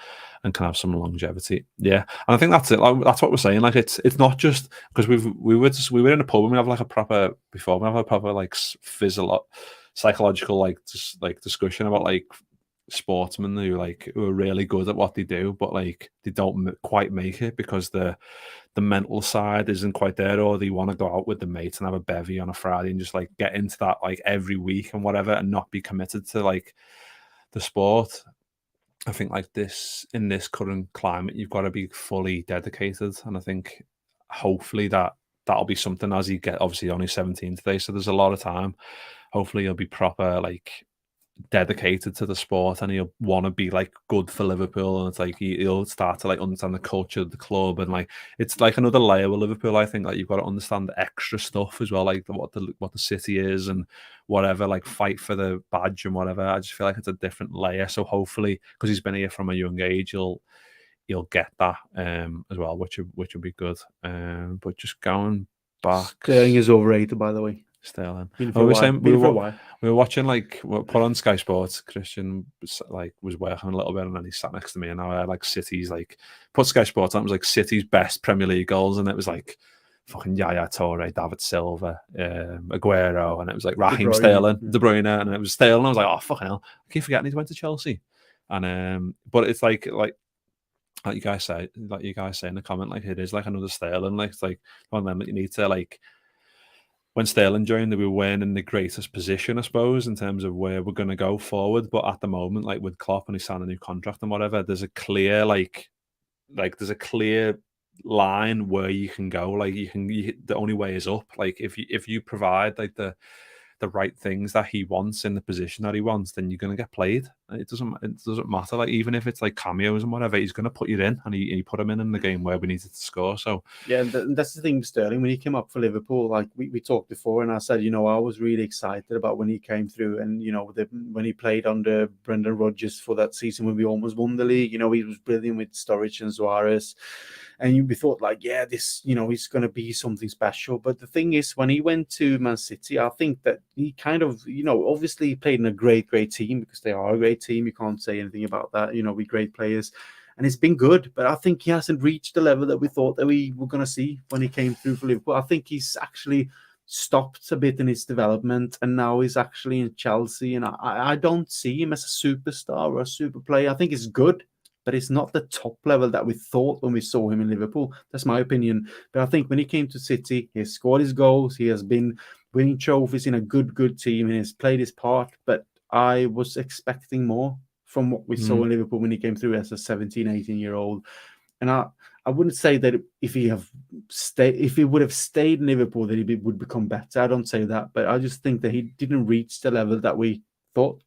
and can have some longevity. Yeah, and I think that's it. That's what we're saying. Like it's not just because we were in a pub and we have a proper psychological discussion about sportsmen who are really good at what they do, but they don't quite make it because the mental side isn't quite there, or they want to go out with the mates and have a bevy on a Friday and just get into that every week and whatever, and not be committed to the sport. I think in this current climate, you've got to be fully dedicated, and I think hopefully that'll be something as you get. Obviously only 17 today, so there's a lot of time. Hopefully he'll be proper dedicated to the sport, and he'll want to be good for Liverpool, and it's he'll start to understand the culture of the club, and it's another layer with Liverpool. I think you've got to understand the extra stuff as well, what the city is and whatever, fight for the badge and whatever. I just feel it's a different layer. So hopefully, because he's been here from a young age, he'll get that as well, which would be good. But just going back, Sterling is overrated, by the way. Sterling. We were watching put on Sky Sports. Kristian was working a little bit, and then he sat next to me, and I had City's put Sky Sports on. It was City's best Premier League goals, and it was fucking Yaya Toure, David Silva, Aguero, and it was Raheem Sterling, De Bruyne, and it was Sterling. I was oh fucking hell, I keep forgetting he went to Chelsea. And but it's like you guys say in the comment, it is another Sterling. It's one of them that you need to when Sterling joined, we weren't in the greatest position, I suppose, in terms of where we're going to go forward. But at the moment, like with Klopp and he signed a new contract and whatever, there's a clear there's a clear line where you can go. Like the only way is up. Like if you provide like the right things that he wants in the position that he wants, then you're going to get played. It doesn't matter. Like even if it's like cameos and whatever, he's going to put you in, and he put him in the game where we needed to score. So yeah, and that's the thing, Sterling. When he came up for Liverpool, like we talked before, and I said, I was really excited about when he came through, and when he played under Brendan Rodgers for that season when we almost won the league. He was brilliant with Sturridge and Suarez. And we thought, like, yeah, this, he's going to be something special. But the thing is, when he went to Man City, I think that he kind of, obviously he played in a great, great team, because they are a great team. You can't say anything about that. We're great players. And it's been good. But I think he hasn't reached the level that we thought that we were going to see when he came through for Liverpool. I think he's actually stopped a bit in his development. And now he's actually in Chelsea. And I don't see him as a superstar or a super player. I think he's good, but it's not the top level that we thought when we saw him in Liverpool. That's my opinion. But I think when he came to City, he has scored his goals. He has been winning trophies in a good team, and he's played his part. But I was expecting more from what we saw in Liverpool when he came through as a 17, 18-year-old. And I wouldn't say that if he would have stayed in Liverpool, that he would become better. I don't say that, but I just think that he didn't reach the level that we thought.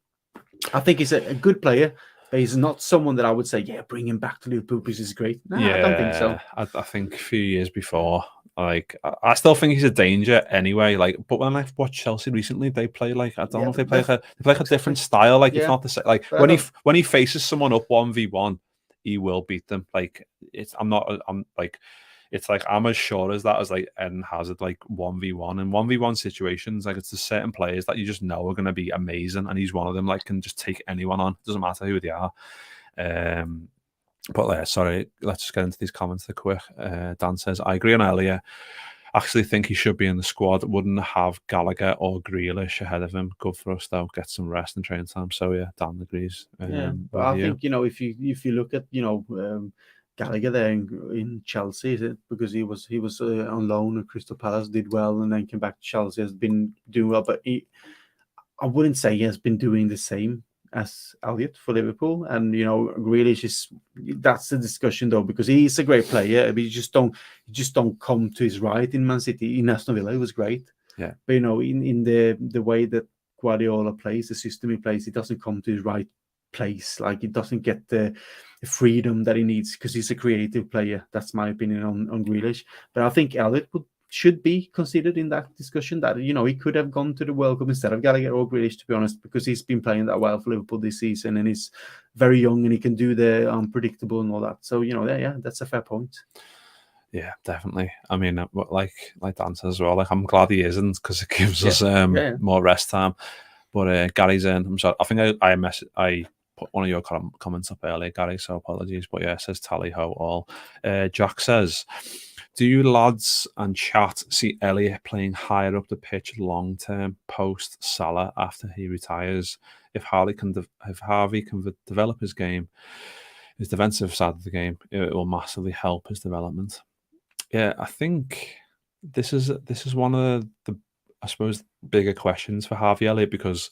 I think he's a good player. But he's not someone that I would say, yeah, bring him back to Liverpool because he's great. No, yeah, I don't think so. I think a few years before, like, I still think he's a danger anyway. Like, but when I've watched Chelsea recently, they play like, I don't know if they play like a different style. Like, it's not the same. Like when he faces someone up 1v1, he will beat them. Like, it's like I'm as sure as that as like Eden Hazard, like 1v1 and 1v1 situations. Like, it's the certain players that you just know are going to be amazing, and he's one of them. Like, can just take anyone on. Doesn't matter who they are. But sorry, let's just get into these comments quick. Dan says, I agree on Elliot. Actually think he should be in the squad. Wouldn't have Gallagher or Grealish ahead of him. Good for us though. Get some rest and training time. So yeah, Dan agrees. But I think if you look at Gallagher there in Chelsea, is it because he was on loan at Crystal Palace, did well, and then came back to Chelsea, has been doing well, but I wouldn't say he has been doing the same as Elliott for Liverpool. And Grealish that's the discussion though, because he's a great player, but you just don't come to his right in Man City. In Aston Villa, he was great. Yeah. But in the way that Guardiola plays, the system he plays, he doesn't come to his right place. Like, he doesn't get the freedom that he needs because he's a creative player. That's my opinion on Grealish. But I think Elliott should be considered in that discussion, that he could have gone to the World Cup instead of Gallagher or Grealish, to be honest, because he's been playing that well for Liverpool this season, and he's very young and he can do the unpredictable and all that. So yeah, that's a fair point. Yeah, definitely. I mean, like Dan says as well, like, I'm glad he isn't, because it gives us more rest time. But Gary's in. I'm sorry. I think I put one of your comments up earlier, Gary, so apologies. But yeah, it says tally ho all. Jack says, do you lads and chat see Elliot playing higher up the pitch long term post Salah after he retires? If Harvey can develop his game, his defensive side of the game, it will massively help his development. Yeah, I think this is one of the I suppose bigger questions for Harvey Elliott, because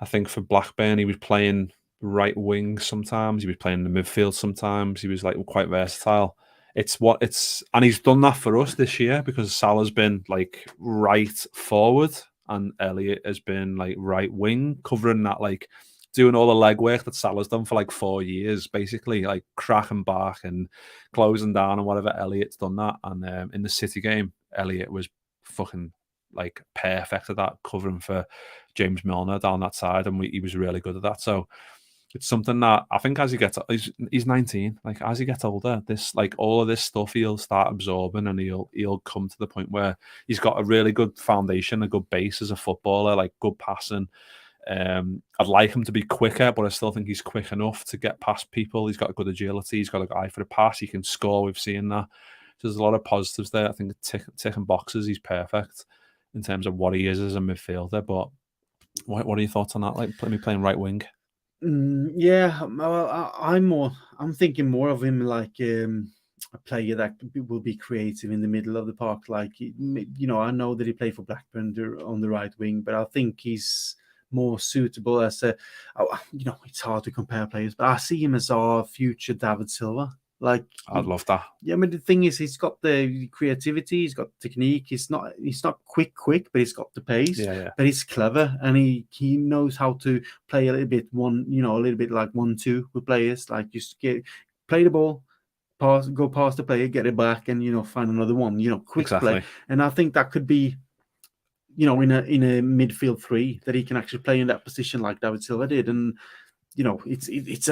I think for Blackburn he was playing right wing sometimes, he was playing in the midfield sometimes, he was like quite versatile. And he's done that for us this year, because Salah's been like right forward and Elliott has been like right wing, covering that, like doing all the legwork that Salah's done for like 4 years, basically, like cracking back and closing down and whatever. Elliott's done that, and in the City game, Elliott was fucking like perfect at that, covering for James Milner down that side, and he was really good at that. So it's something that I think as he gets, he's 19, like as he gets older, this, like all of this stuff he'll start absorbing, and he'll come to the point where he's got a really good foundation, a good base as a footballer, like good passing. I'd like him to be quicker, but I still think he's quick enough to get past people. He's got a good agility, he's got a good eye for the pass, he can score, we've seen that. So there's a lot of positives there. I think ticking boxes, he's perfect in terms of what he is as a midfielder. But what are your thoughts on that? Like playing right wing? Yeah, well, I'm thinking more of him like a player that will be creative in the middle of the park. Like, I know that he played for Blackburn on the right wing, but I think he's more suitable as it's hard to compare players, but I see him as our future David Silva. Like, I'd love that. Yeah, I mean, the thing is, he's got the creativity, he's got technique. He's not quick, but he's got the pace. Yeah. But he's clever, and he knows how to play a little bit a little bit like 1-2 with players. Like, just play the ball, go past the player, get it back, and find another one. Quick play. And I think that could be, in a midfield three, that he can actually play in that position like David Silva did. And it's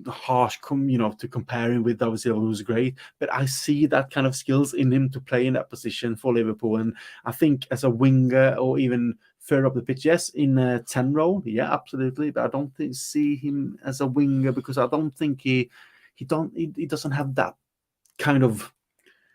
harsh to compare him with David Silva, who's great, but I see that kind of skills in him to play in that position for Liverpool. And I think as a winger or even further up the pitch, yes, in a 10 role, yeah, absolutely, but I don't see him as a winger, because I don't think he doesn't have that kind of.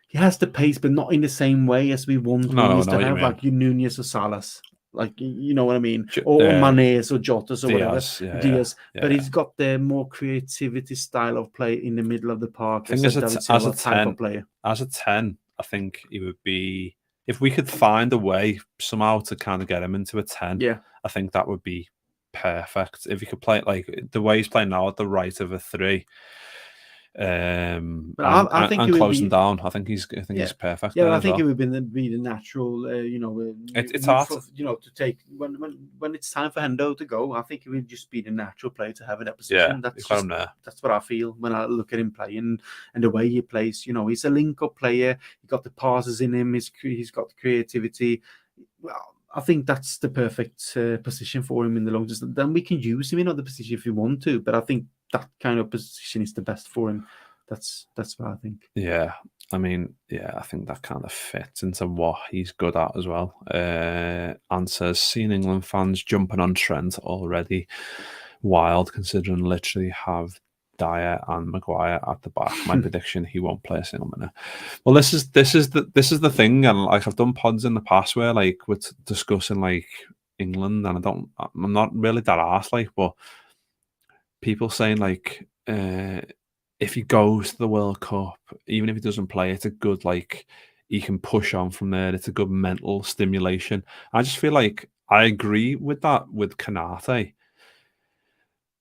He has the pace, but not in the same way as we want to have, like Nunez or Salas. Like, you know what I mean? Or Manes or Jotas or Diaz, whatever. Diaz. But he's got the more creativity style of play in the middle of the park. As a 10 player. As a 10, I think he would be, if we could find a way somehow to kind of get him into a 10, I think that would be perfect. If he could play like the way he's playing now at the right of a 3. But I think closing down. I think he's perfect. Yeah, I think it would be the natural. It's hard to take when it's time for Hendo to go. I think it would just be the natural play to have in that position. Yeah, that's what I feel when I look at him playing and the way he plays. He's a link-up player. He got the passes in him. He's got the creativity. Well, I think that's the perfect position for him in the long distance. Then we can use him in other positions if we want to, but I think that kind of position is the best for him. That's what I think. Yeah, I mean, I think that kind of fits into what he's good at as well. Says, seen England fans jumping on Trent already. Wild, considering literally have Dyer and Maguire at the back. My prediction: he won't play a single minute. Well, this is the thing, and like I've done pods in the past where like we're discussing like England, and I'm not really that arse like, but people saying like if he goes to the World Cup, even if he doesn't play, it's a good like he can push on from there. It's a good mental stimulation. I just feel like I agree with that with Konate.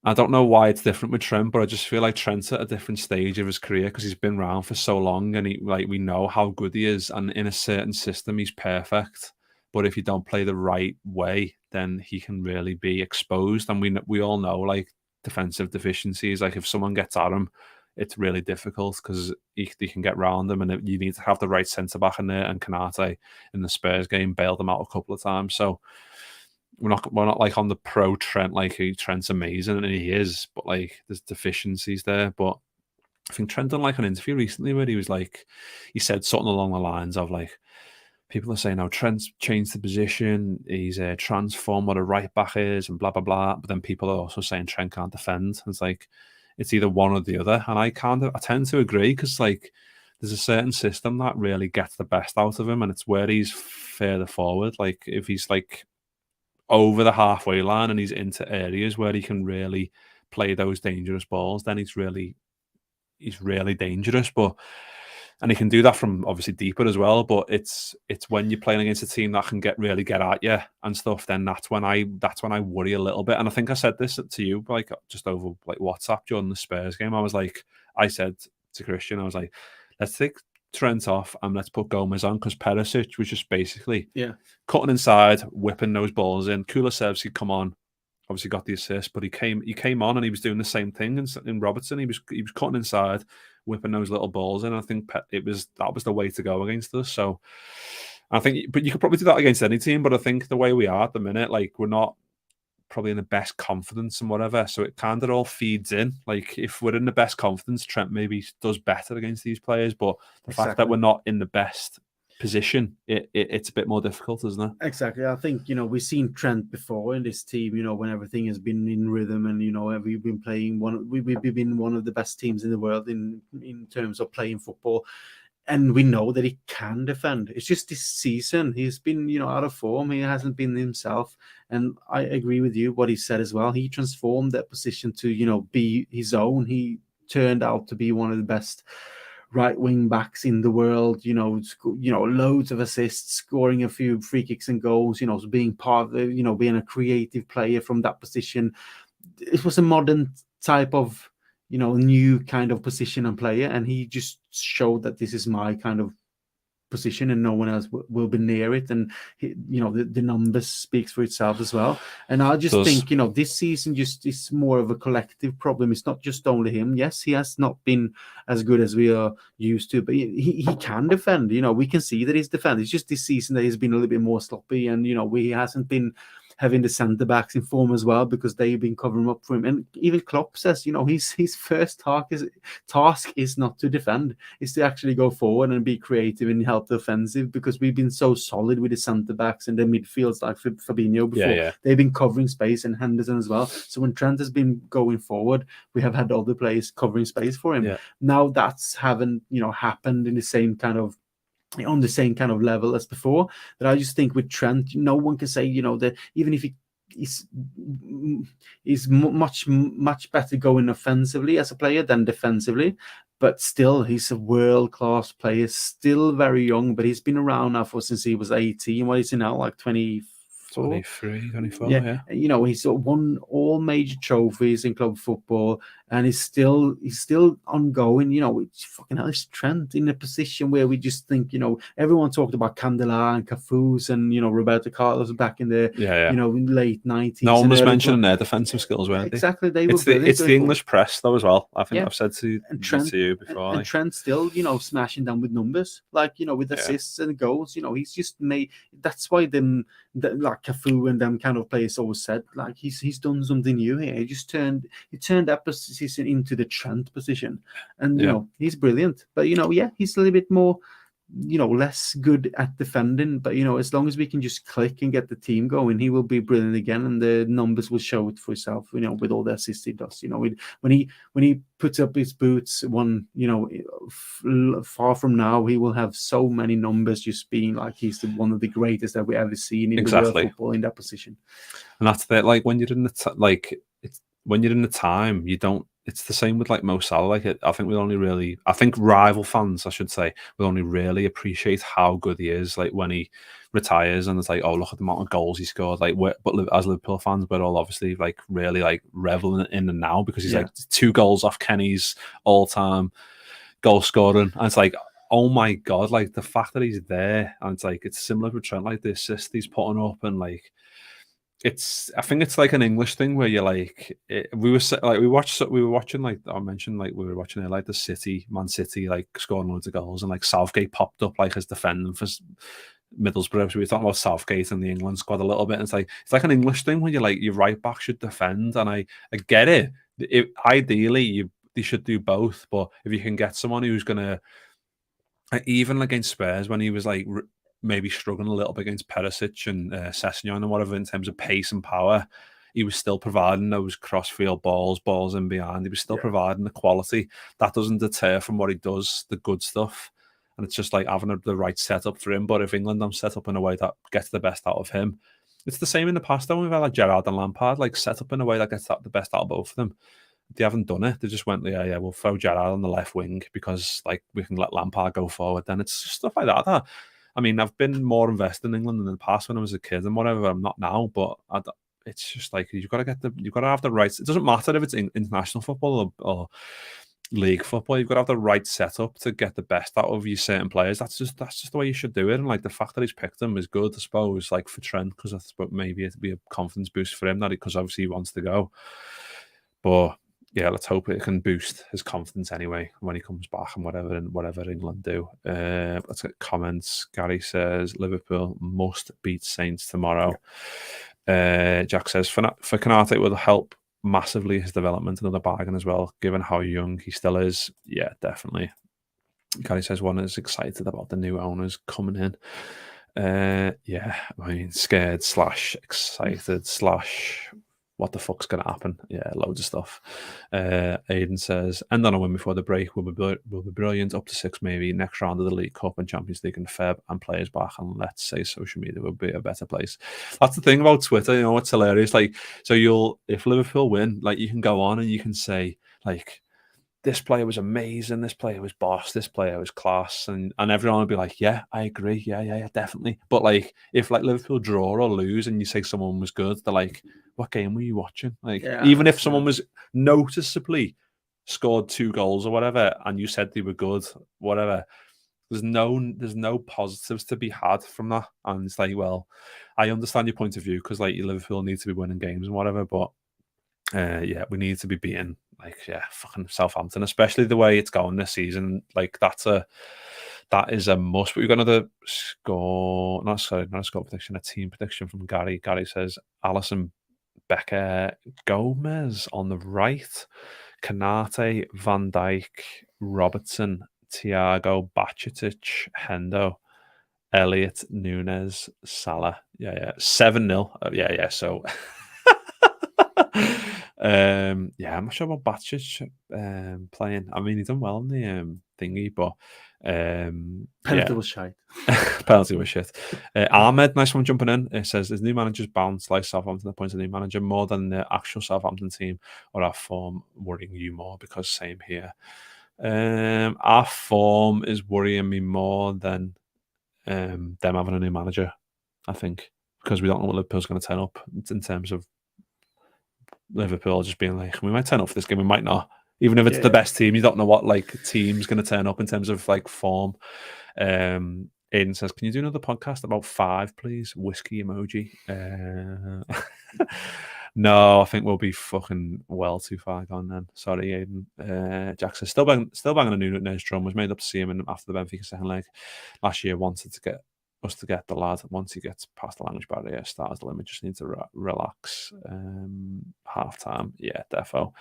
I don't know why it's different with Trent, but I just feel like Trent's at a different stage of his career because he's been around for so long, and we know how good he is, and in a certain system he's perfect. But if you don't play the right way, then he can really be exposed. And we all know like defensive deficiencies. Like if someone gets at him, it's really difficult because he can get round them, and you need to have the right centre back in there. And Konate in the Spurs game bailed him out a couple of times. So we're not like on the pro Trent, like Trent's amazing, and he is, but like there's deficiencies there. But I think Trent done like an interview recently where he said something along the lines of like, people are saying, Trent's changed the position, he's transformed what a right back is, and blah blah blah. But then people are also saying Trent can't defend. It's like it's either one or the other, and I tend to agree because like there's a certain system that really gets the best out of him, and it's where he's further forward. Like if he's like over the halfway line and he's into areas where he can really play those dangerous balls, then he's really dangerous. And he can do that from obviously deeper as well. But it's when you're playing against a team that can get at you and stuff, then that's when I worry a little bit. And I think I said this to you like just over like WhatsApp during the Spurs game. I said to Kristian, I was like, let's take Trent off and let's put Gomez on, because Perisic was just basically cutting inside, whipping those balls in. Kulusevski come on, obviously got the assist, but he came on and he was doing the same thing in Robertson. He was cutting inside, whipping those little balls in. I think that was the way to go against us. So I think, but you could probably do that against any team. But I think the way we are at the minute, like we're not probably in the best confidence and whatever. So it kind of all feeds in. Like if we're in the best confidence, Trent maybe does better against these players. But the fact that we're not in the best position, it's a bit more difficult, isn't it? Exactly. I think we've seen Trent before in this team. When everything has been in rhythm, and we've been playing we've been one of the best teams in the world in terms of playing football, and we know that he can defend. It's just this season he's been out of form. He hasn't been himself, and I agree with you what he said as well. He transformed that position to be his own. He turned out to be one of the best right wing backs in the world. Loads of assists, scoring a few free kicks and goals. Being part of being a creative player from that position. It was a modern type of new kind of position and player, and he just showed that this is my kind of position and no one else will be near it. And the numbers speaks for itself as well. And I just think this season just is more of a collective problem. It's not just only him. Yes, he has not been as good as we are used to, but he can defend. We can see that he's defended. It's just this season that he's been a little bit more sloppy, and he hasn't been having the centre backs in form as well, because they've been covering up for him. And even Klopp says, his first task is not to defend, it's to actually go forward and be creative and help the offensive, because we've been so solid with the centre backs and the midfields like Fabinho before. Yeah. They've been covering space, and Henderson as well. So when Trent has been going forward, we have had other players covering space for him. Yeah. Now that's haven't happened in the same kind of on the same kind of level as before. That I just think with Trent, no one can say that even if he's much better going offensively as a player than defensively, but still he's a world-class player, still very young, but he's been around now since he was 18. What is he now, like 23, 24? Yeah. He's won all major trophies in club football, and he's still ongoing. It's fucking hell, it's Trent in a position where we just think, everyone talked about Candela and Cafu's and Roberto Carlos back in the late 90s. No one was mentioning their defensive skills, weren't they? Exactly, It's the English press though as well. I think I've said to you before. And Trent still, smashing them with numbers, like with assists and goals. He's just made. That's why like Cafu and them kind of players always said, like he's done something new here. He turned that position into the Trent position, and he's brilliant. But he's a little bit more less good at defending, but as long as we can just click and get the team going, he will be brilliant again, and the numbers will show it for itself. With all the assists he does. When he puts up his boots, far from now, he will have so many numbers, just being like he's one of the greatest that we ever seen in the world football in that position. And that's that. Like when you're in the time, you don't. It's the same with like Mo Salah. I think rival fans, I should say, will only really appreciate how good he is. Like when he retires, and it's like, oh, look at the amount of goals he scored. But as Liverpool fans, we're all obviously like really like reveling in the now, because he's like 2 goals off Kenny's all-time goal scoring, and it's like, oh my god, like the fact that he's there, and it's like it's similar with Trent, like the assist he's putting up, and like. I think it's like an English thing where you're like, we were watching like I mentioned, like we were watching it like Man City like scoring loads of goals, and like Southgate popped up like as defending for Middlesbrough. So we were talking about Southgate and the England squad a little bit. And it's like an English thing when you're like, your right back should defend, and I get it. Ideally they should do both, but if you can get someone who's gonna, even against Spurs when he was like. Maybe struggling a little bit against Perisic and Sessegnon and whatever in terms of pace and power, he was still providing those cross-field balls in behind. He was still providing the quality. That doesn't deter from what he does, the good stuff. And it's just like having the right setup for him. But if England don't set up in a way that gets the best out of him, it's the same in the past. Though we've had like Gerrard and Lampard, like set up in a way that gets the best out of both of them. They haven't done it. They just went, we'll throw Gerrard on the left wing because like we can let Lampard go forward. Then it's stuff like that. I mean, I've been more invested in England in the past when I was a kid and whatever. I'm not now, but it's just like you've got to have the rights. It doesn't matter if it's international football or league football. You've got to have the right setup to get the best out of your certain players. That's just the way you should do it. And like the fact that he's picked them is good, I suppose. Like for Trent, because I suppose maybe it'd be a confidence boost for him because obviously he wants to go. But yeah, let's hope it can boost his confidence anyway when he comes back and whatever England do. Let's get comments. Gary says Liverpool must beat Saints tomorrow. Jack says for Konate it will help massively his development, another bargain as well, given how young he still is. Yeah, definitely. Gary says one is excited about the new owners coming in. Yeah, I mean scared / excited / what the fuck's going to happen? Yeah, loads of stuff. Aidan says, end on a win before the break will be brilliant. Up to 6 maybe. Next round of the League Cup and Champions League and Feb and players back. And let's say social media will be a better place. That's the thing about Twitter. It's hilarious. Like, so if Liverpool win, like you can go on and you can say, like, this player was amazing, this player was boss, this player was class, and everyone would be like, yeah, I agree, yeah, definitely. But like, if like Liverpool draw or lose and you say someone was good, they're like, what game were you watching? Like, even if someone was noticeably scored 2 goals or whatever, and you said they were good, whatever, there's no positives to be had from that. And it's like, well, I understand your point of view because like Liverpool need to be winning games and whatever, but yeah, we need to be beating fucking Southampton, especially the way it's going this season. Like that is a must. But we've got another score, not a score prediction, a team prediction from Gary. Gary says Alisson, Becker, Gomez on the right, Kanate, Van Dijk, Robertson, Thiago, Bajcetic, Hendo, Elliot, Nunes, Salah. Yeah. 7-0. Yeah. So I'm not sure about Bajcetic playing. I mean, he's done well in the thingy, but penalty was shite. Penalty was shit. Ahmed, nice one jumping in. It says, his new manager's bounce like Southampton the points of the new manager more than the actual Southampton team, or our form worrying you more? Because same here. Our form is worrying me more than them having a new manager, I think, because we don't know what Liverpool's going to turn up in terms of Liverpool just being like, we might turn up for this game, we might not. Even if it's the best team, you don't know what like team's going to turn up in terms of like form. Aiden says, can you do another podcast about 5, please? Whiskey emoji. No, I think we'll be fucking well too far gone then. Sorry, Aiden. Jack says, still banging a new Nunes drum. Was made up to see him after the Benfica second leg last year. Wanted to get us to get the lad. Once he gets past the language barrier, stars the limit. Just need to relax. Half time, yeah, defo.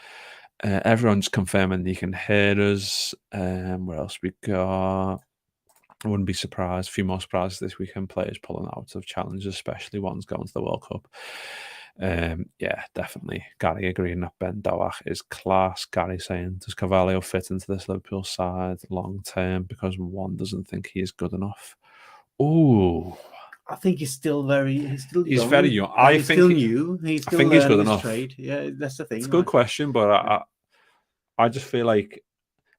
Everyone's confirming you can hear us. What else we got? I wouldn't be surprised. A few more surprises this weekend. Players pulling out of challenges, especially ones going to the World Cup. Yeah, definitely. Gary agreeing that Ben Doak is class. Gary saying, does Carvalho fit into this Liverpool side long term because one doesn't think he is good enough? Oh, I think he's still young. He's very young. He's still new. I think he's good enough. Trade. Yeah, that's the thing. It's a good question, but I just feel like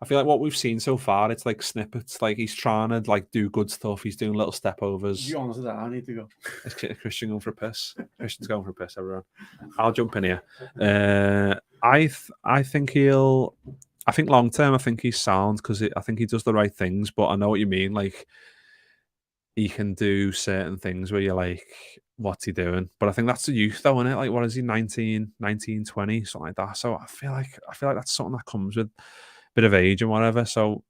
what we've seen so far, it's like snippets. Like he's trying to like do good stuff. He's doing little step overs. To be honest with that, I need to go. Is Kristian going for a piss? Kristian's going for a piss, everyone. I'll jump in here. I think I think long term, I think he's sound because I think he does the right things. But I know what you mean. Like he can do certain things where you're like, what's he doing? But I think that's the youth though, isn't it? Like, what is he, 19, 20, something like that. So I feel like that's something that comes with a bit of age and whatever. So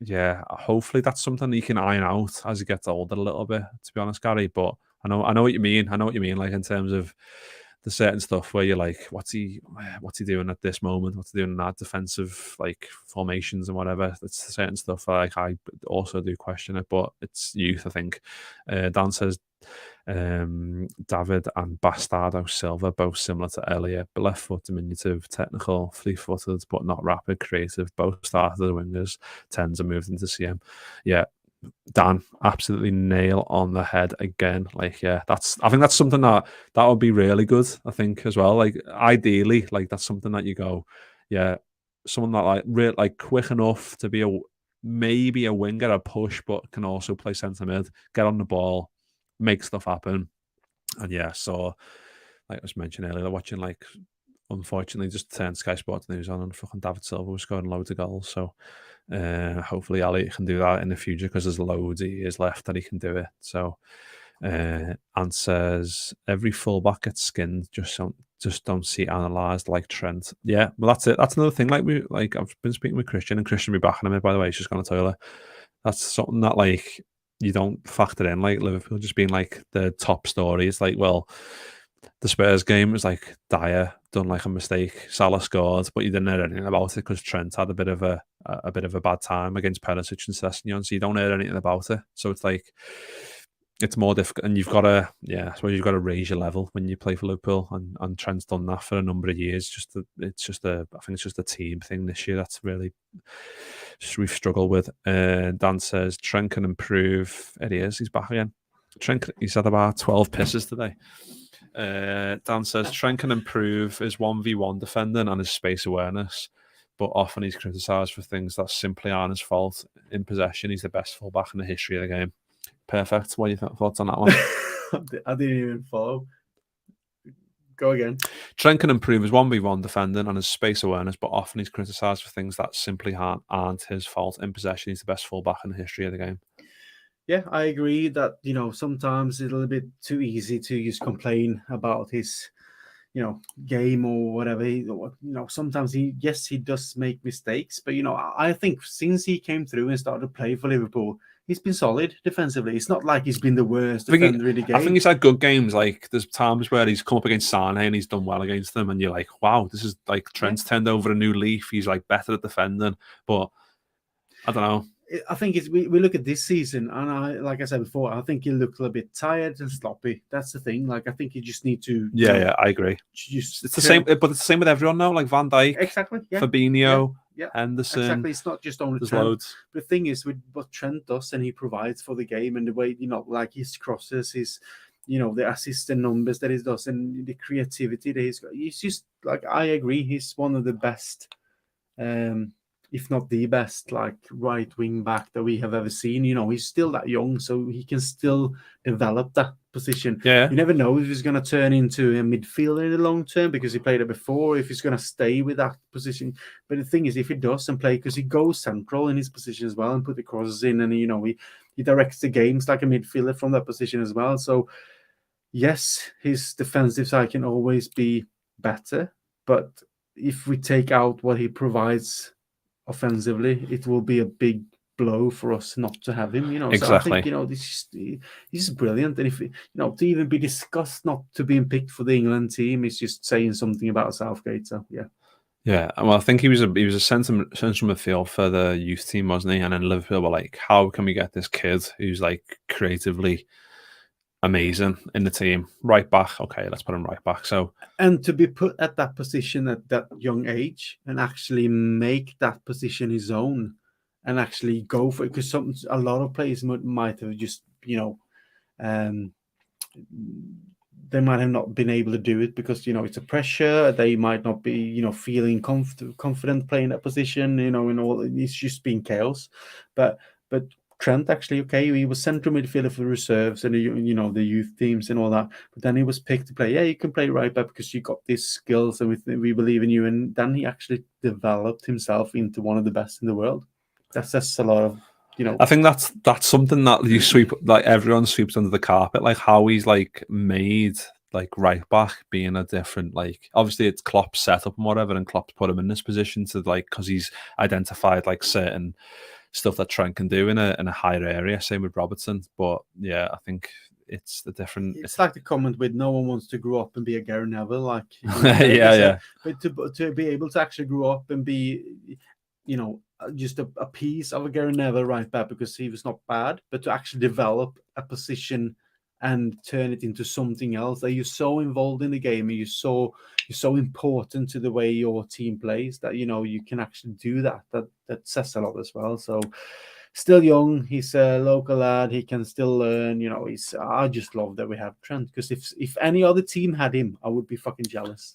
yeah, hopefully that's something that you can iron out as he gets older a little bit, to be honest, Gary. But I know what you mean. I know what you mean, like in terms of the certain stuff where you're like, what's he doing at this moment? What's he doing in that defensive like formations and whatever? It's certain stuff like I also do question it, but it's youth, I think. Dan says David and Bastardo Silva, both similar to Elliot, but left foot, diminutive, technical, fleet-footed, but not rapid, creative. Both started as wingers, tens and moved into CM. Yeah, Dan, absolutely nail on the head again. Like, yeah, I think that's something that would be really good, I think, as well. Like, ideally, like that's something that you go, yeah, someone that like quick enough to be maybe a winger, a push, but can also play centre mid, get on the ball, make stuff happen. And yeah, so like I was mentioning earlier, watching like unfortunately just turned Sky Sports News on and fucking David Silva was scoring loads of goals. So hopefully Ali can do that in the future because there's loads of years left that he can do it. So and says every fullback gets skinned, just don't see analysed like Trent. Yeah, well that's it. That's another thing. Like I've been speaking with Kristian, and Kristian will be back in a minute, by the way. He's just gone to the toilet. That's something that like you don't factor in, like Liverpool just being like the top story. It's like, well, the Spurs game was like Dyer done like a mistake, Salah scored, but you didn't hear anything about it because Trent had a bit of a bad time against Perisic and Sessegnon, so you don't hear anything about it. So it's like it's more difficult, and you've got to, I suppose you've got to raise your level when you play for Liverpool, and Trent's done that for a number of years. I think it's just a team thing this year that's really we've struggled with. Dan says Trent can improve. It is. He's back again. Trent, he's had about 12 pisses today. Dan says Trent can improve his 1v1 defending and his space awareness. but often he's criticised for things that simply aren't his fault. In possession, he's the best fullback in the history of the game. Perfect. What are your thoughts on that one? I didn't even follow. Go again. Trent can improve his 1v1 defending and his space awareness, but often he's criticised for things that simply aren't his fault. In possession, he's the best fullback in the history of the game. Yeah, I agree that, sometimes it's a little bit too easy to just complain about his, game or whatever. Sometimes he does make mistakes, but, I think since he came through and started to play for Liverpool, he's been solid defensively. It's not like he's been the worst defender in the game. I think he's had good games. Like, there's times where he's come up against Sane and he's done well against them, and you're like, wow, this is like Trent's turned over a new leaf. He's like better at defending, but I don't know. I think we look at this season, and like I said before, I think he looked a little bit tired and sloppy. That's the thing. Like, I think you just need to. Yeah, I agree. It's the same, but it's the same with everyone now. Like Van Dijk, exactly. Yeah. Fabinho, yeah. Henderson. Exactly. It's not just only There's Trent. loads. The thing is, with what Trent does and he provides for the game, and the way like his crosses, his the assistant numbers that he does, and the creativity that he's got. He's just like, I agree. He's one of the best. If not the best, like right wing back that we have ever seen. He's still that young, so he can still develop that position. Yeah. You never know if he's going to turn into a midfielder in the long term because he played it before, if he's going to stay with that position. But the thing is, if he doesn't play, because he goes central in his position as well and put the crosses in, and he directs the games like a midfielder from that position as well. So yes, his defensive side can always be better, but if we take out what he provides offensively, it will be a big blow for us not to have him. Exactly. So I think this is brilliant, and if to even be discussed not to being picked for the England team is just saying something about Southgate. So yeah. Well, I think he was a central midfield for the youth team, wasn't he? And then Liverpool were like, how can we get this kid who's like creatively amazing in the team right back? Okay, let's put him right back. So, and to be put at that position at that young age and actually make that position his own and actually go for it, because a lot of players might have just they might have not been able to do it because it's a pressure. They might not be feeling confident playing that position. And all it's just been chaos. But Trent actually, he was central midfielder for the reserves and the youth teams and all that. But then he was picked to play. Yeah, you can play right back because you got these skills and we believe in you. And then he actually developed himself into one of the best in the world. That's just a lot of I think that's something that you sweep, like everyone sweeps under the carpet, like how he's like made like right back being a different, like obviously it's Klopp's setup and whatever, and Klopp's put him in this position to like because he's identified like certain stuff that Trent can do in a higher area. Same with Robertson, but yeah, I think it's the different. It's like the comment with no one wants to grow up and be a Gary Neville, like yeah. But to be able to actually grow up and be, just a piece of a Gary Neville right back because he was not bad, but to actually develop a position and turn it into something else. That you're so involved in the game and you're so important to the way your team plays that you can actually do that. That says a lot as well. So still young, he's a local lad, he can still learn. I just love that we have Trent, because if any other team had him, I would be fucking jealous.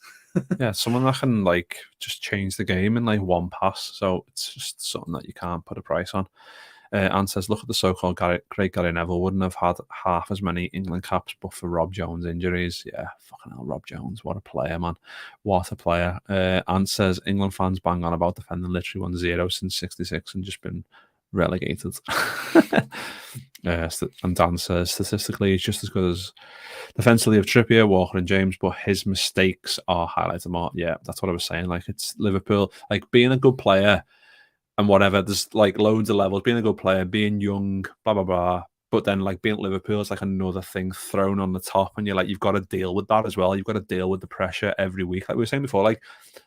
Yeah, someone that can like just change the game in like one pass. So it's just something that you can't put a price on. Anne says, look at the so-called great Gary Neville, wouldn't have had half as many England caps but for Rob Jones' injuries. Yeah, fucking hell, Rob Jones, what a player, man. What a player. Anne says, England fans bang on about defending literally 1-0 since 66 and just been relegated. And Dan says, statistically, he's just as good as defensively of Trippier, Walker and James, but his mistakes are highlighted more. Yeah, that's what I was saying. Like, it's Liverpool, like being a good player and whatever, there's like loads of levels. Being a good player, being young, blah, blah, blah. But then like being at Liverpool is like another thing thrown on the top, and you're like, you've got to deal with that as well. You've got to deal with the pressure every week. Like we were saying before, like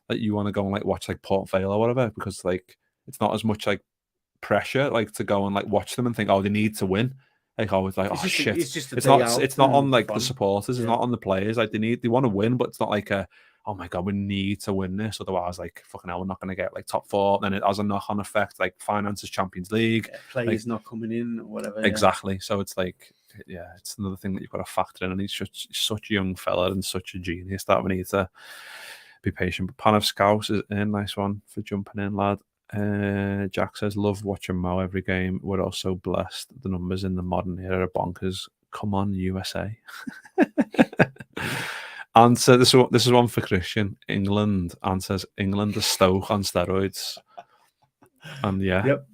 you want to go and like watch like Port Vale or whatever, because like it's not as much like pressure like to go and like watch them and think, oh, they need to win. Like always like, oh shit. It's not on like the supporters, it's not on the players. Like they want to win, but it's not like a, oh my god, we need to win this, otherwise like fucking hell, we're not going to get like top 4. Then it has a knock-on effect, like finances, Champions League, players not coming in or whatever. Exactly. So it's like, yeah, it's another thing that you've got to factor in. And he's such a young fella and such a genius that we need to be patient. But Pan of Scouse is a nice one for jumping in, lad. Jack says, love watching Mo every game. We're also blessed. The numbers in the modern era are bonkers. Come on, USA. Answer, this is one for Kristian. England. Answers, England are Stoke on steroids. And yeah, Yep.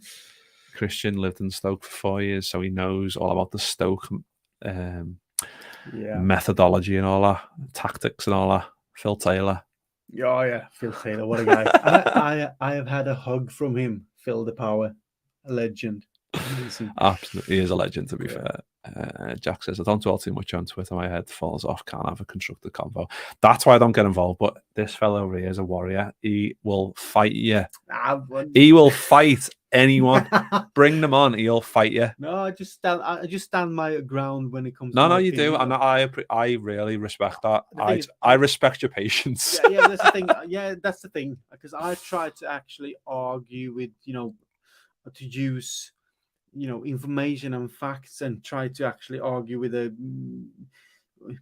Kristian lived in Stoke for 4 years, so he knows all about the Stoke methodology and all that, tactics and all that. Phil Taylor. Oh yeah, Phil Taylor, what a guy! I have had a hug from him. Phil the Power, a legend. Absolutely, he is a legend. To be fair, Jack says I don't dwell too much on Twitter. My head falls off. Can't have a constructive convo. That's why I don't get involved. But this fellow over here is a warrior. He will fight you. He will fight anyone. Bring them on. He'll fight you. No, I just stand my ground when it comes. No, to you do, and I really respect that. I respect your patience. Yeah, that's the thing. Yeah, that's the thing. Because I try to actually argue with to use information and facts and try to actually argue with a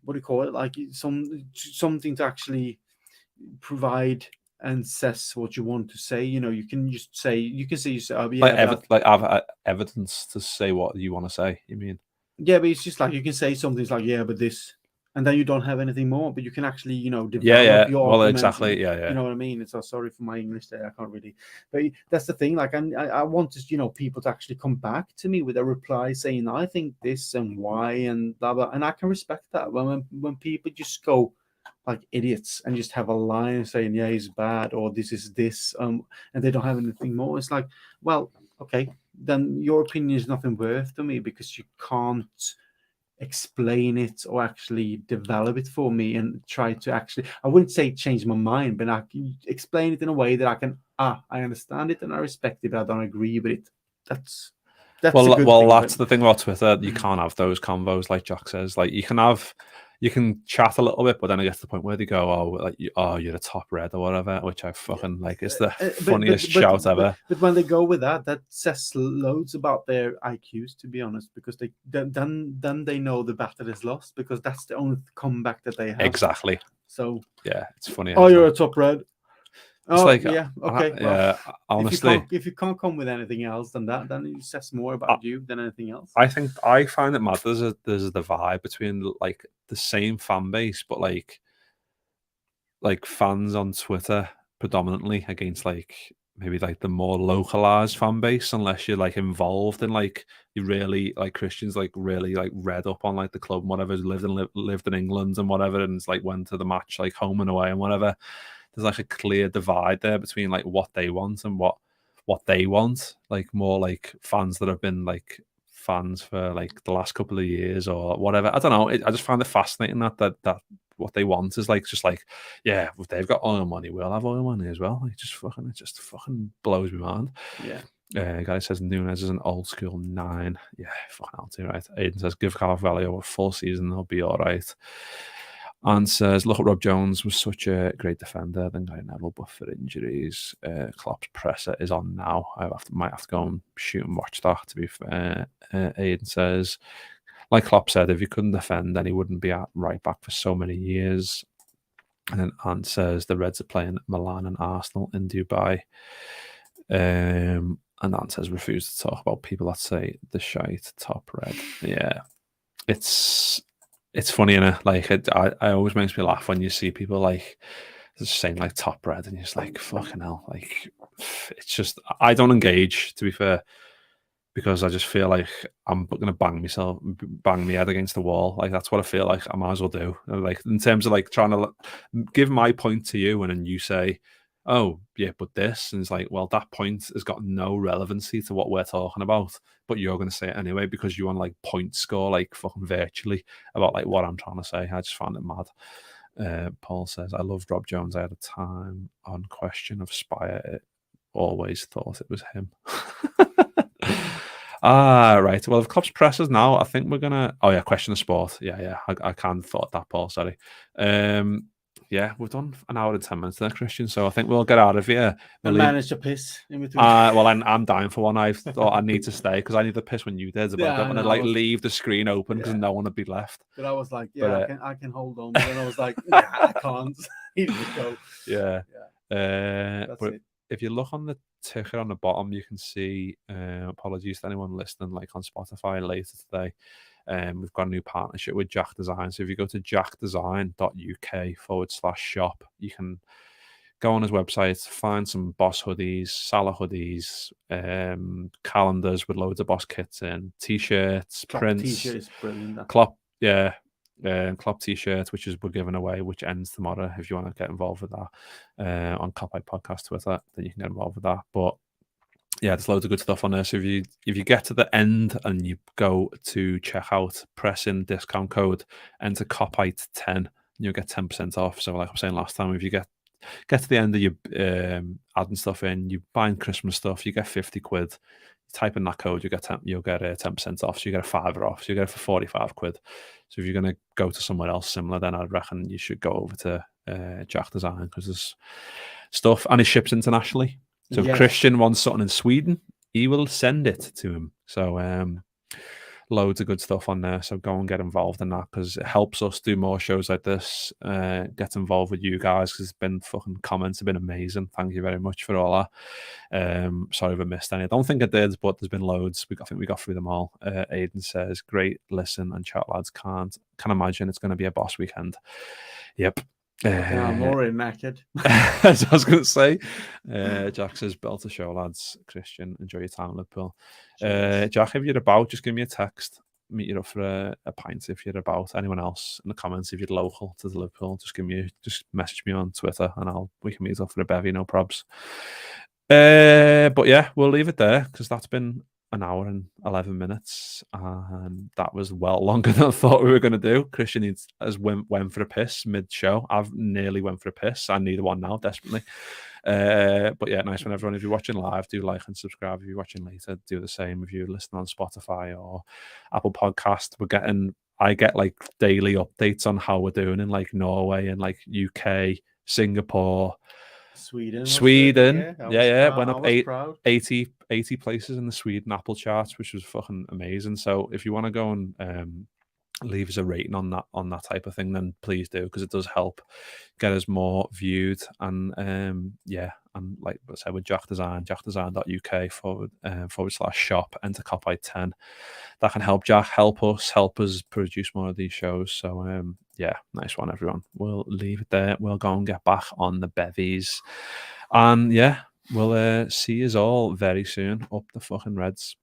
what do you call it, like something to actually provide and says what you want to say. You can just say, have evidence to say what you want to say, you mean? Yeah, but it's just like you can say something like, yeah, but this, and then you don't have anything more, but you can actually, develop your argument. Exactly. Yeah. You know what I mean? It's sorry for my English there. I can't really, but that's the thing. Like, I want to, people to actually come back to me with a reply saying, I think this and why and blah, blah. And I can respect that when people just go like idiots and just have a line saying, yeah, he's bad, or this is this, and they don't have anything more. It's like, well, okay, then your opinion is nothing worth to me because you can't explain it or actually develop it for me and try to actually, I wouldn't say change my mind, but I can explain it in a way that I can, I understand it and I respect it, but I don't agree with it. That's the thing about Twitter. You can't have those convos, like Jack says. Like, you can chat a little bit, but then it gets to the point where they go, you're the top red or whatever, which I fucking like. It's the funniest shout ever. But when they go with that says loads about their IQs, to be honest, because they then they know the battle is lost, because that's the only comeback that they have. Exactly. So yeah, it's funny. Oh, you're a top red. It's like, yeah, okay. Yeah, honestly, if you can't come with anything else than that, then it says more about you than anything else. I find it mad. There's a divide between like the same fan base, but like fans on Twitter predominantly against like maybe like the more localized fan base, unless you're like involved in like you really like Kristian's like really like read up on like the club and whatever, lived in England and whatever, and it's like went to the match like home and away and whatever. There's like a clear divide there between like what they want and what they want. Like more like fans that have been like fans for like the last couple of years or whatever. I don't know. I just find it fascinating that what they want is like just like, yeah, if they've got oil money, we'll have oil money as well. Like it just fucking blows me mind. Yeah. Guy says Nunes is an old school 9. Yeah, fucking out here, right? Aiden says give Carvalho a full season, they'll be all right. And says, look at Rob Jones, was such a great defender, then got Neville, but for injuries. Klopp's presser is on now. Might have to go and shoot and watch that, to be fair. Aiden says, like Klopp said, if he couldn't defend, then he wouldn't be at right back for so many years. And then Ant says, the Reds are playing Milan and Arsenal in Dubai. And Ant says, refuse to talk about people that say the shite top red. Yeah, it's funny, innit? Like, it always makes me laugh when you see people like just saying like top red, and you're just like, fucking hell. Like, it's just, I don't engage, to be fair, because I just feel like I'm going to bang my head against the wall. Like, that's what I feel like I might as well do. Like, in terms of like trying to give my point to you, and then you say, oh, yeah, but this, and it's like, well, that point has got no relevancy to what we're talking about, but you're going to say it anyway because you want to like point score like fucking virtually about like what I'm trying to say. I just found it mad. Paul says, I loved Rob Jones. I had a time on Question of Spire. It always thought it was him. Right. Well, if Klopp's pressers now, I think we're gonna. Oh yeah, Question of Sport. Yeah. I can't thought that, Paul. Sorry. Yeah, we've done an hour and 10 minutes there, Kristian. So I think we'll get out of here. I managed to piss in between. Well, I'm dying for one. I thought I need to stay because I need to piss when you did. But I don't want to like leave the screen open because no one would be left. But I was like, I can hold on. But then I was like, nah, I can't. Here we go. Yeah. That's But it. if you look on the ticker on the bottom, you can see, apologies to anyone listening like on Spotify later today, we've got a new partnership with Jack Design. So if you go to jackdesign.uk/shop, you can go on his website, find some Boss hoodies, Salah hoodies, calendars with loads of Boss kits in, t-shirts, prints. T-shirt is brilliant. Klopp, yeah. Klopp t-shirt, which we're giving away, which ends tomorrow. If you want to get involved with that on Kopite Podcast Twitter, then you can get involved with that. But yeah, there's loads of good stuff on there. So if you get to the end and you go to checkout, press in discount code, enter Kopite10, and you'll get 10% off. So like I was saying last time, if you get to the end of your adding stuff in, you buying Christmas stuff, you get 50 quid. You type in that code, you'll get 10% off. So you get a £5 off. So you get it for 45 quid. So if you're going to go to somewhere else similar, then I'd reckon you should go over to Jack Design, because there's stuff, and it ships internationally. So if Kristian wants something in Sweden, he will send it to him. So loads of good stuff on there. So go and get involved in that, because it helps us do more shows like this. Get involved with you guys, because it's been fucking comments have been amazing. Thank you very much for all that. Sorry if I missed any. I don't think I did, but there's been loads. I think we got through them all. Aidan says, great listen and chat, lads. Can imagine it's going to be a Boss weekend. Yep. I'm already knackered. As I was going to say, Jack says, bell to show, lads. Kristian, enjoy your time in Liverpool. Jack, if you're about, just give me a text. Meet you up for a pint if you're about. Anyone else in the comments, if you're local to the Liverpool, just message me on Twitter and we can meet up for a bevy, no probs. But yeah, we'll leave it there, because that's been an hour and 11 minutes, and that was well longer than I thought we were going to do. Kristian went for a piss mid-show. I've nearly went for a piss. I need one now, desperately. But yeah, nice one, everyone. If you're watching live, do like and subscribe. If you're watching later, do the same. If you're listening on Spotify or Apple Podcast, I get like daily updates on how we're doing in like Norway and like UK, Singapore, Sweden. Went up 80 places in the Sweden Apple charts, which was fucking amazing. So if you want to go and leave us a rating on that type of thing, then please do, because it does help get us more viewed. And and like I said, with Jack Design, jackdesign.uk/shop, enter Kopite10. That can help Jack, help us produce more of these shows. So nice one, everyone. We'll leave it there. We'll go and get back on the bevies, and we'll see you all very soon. Up the fucking Reds.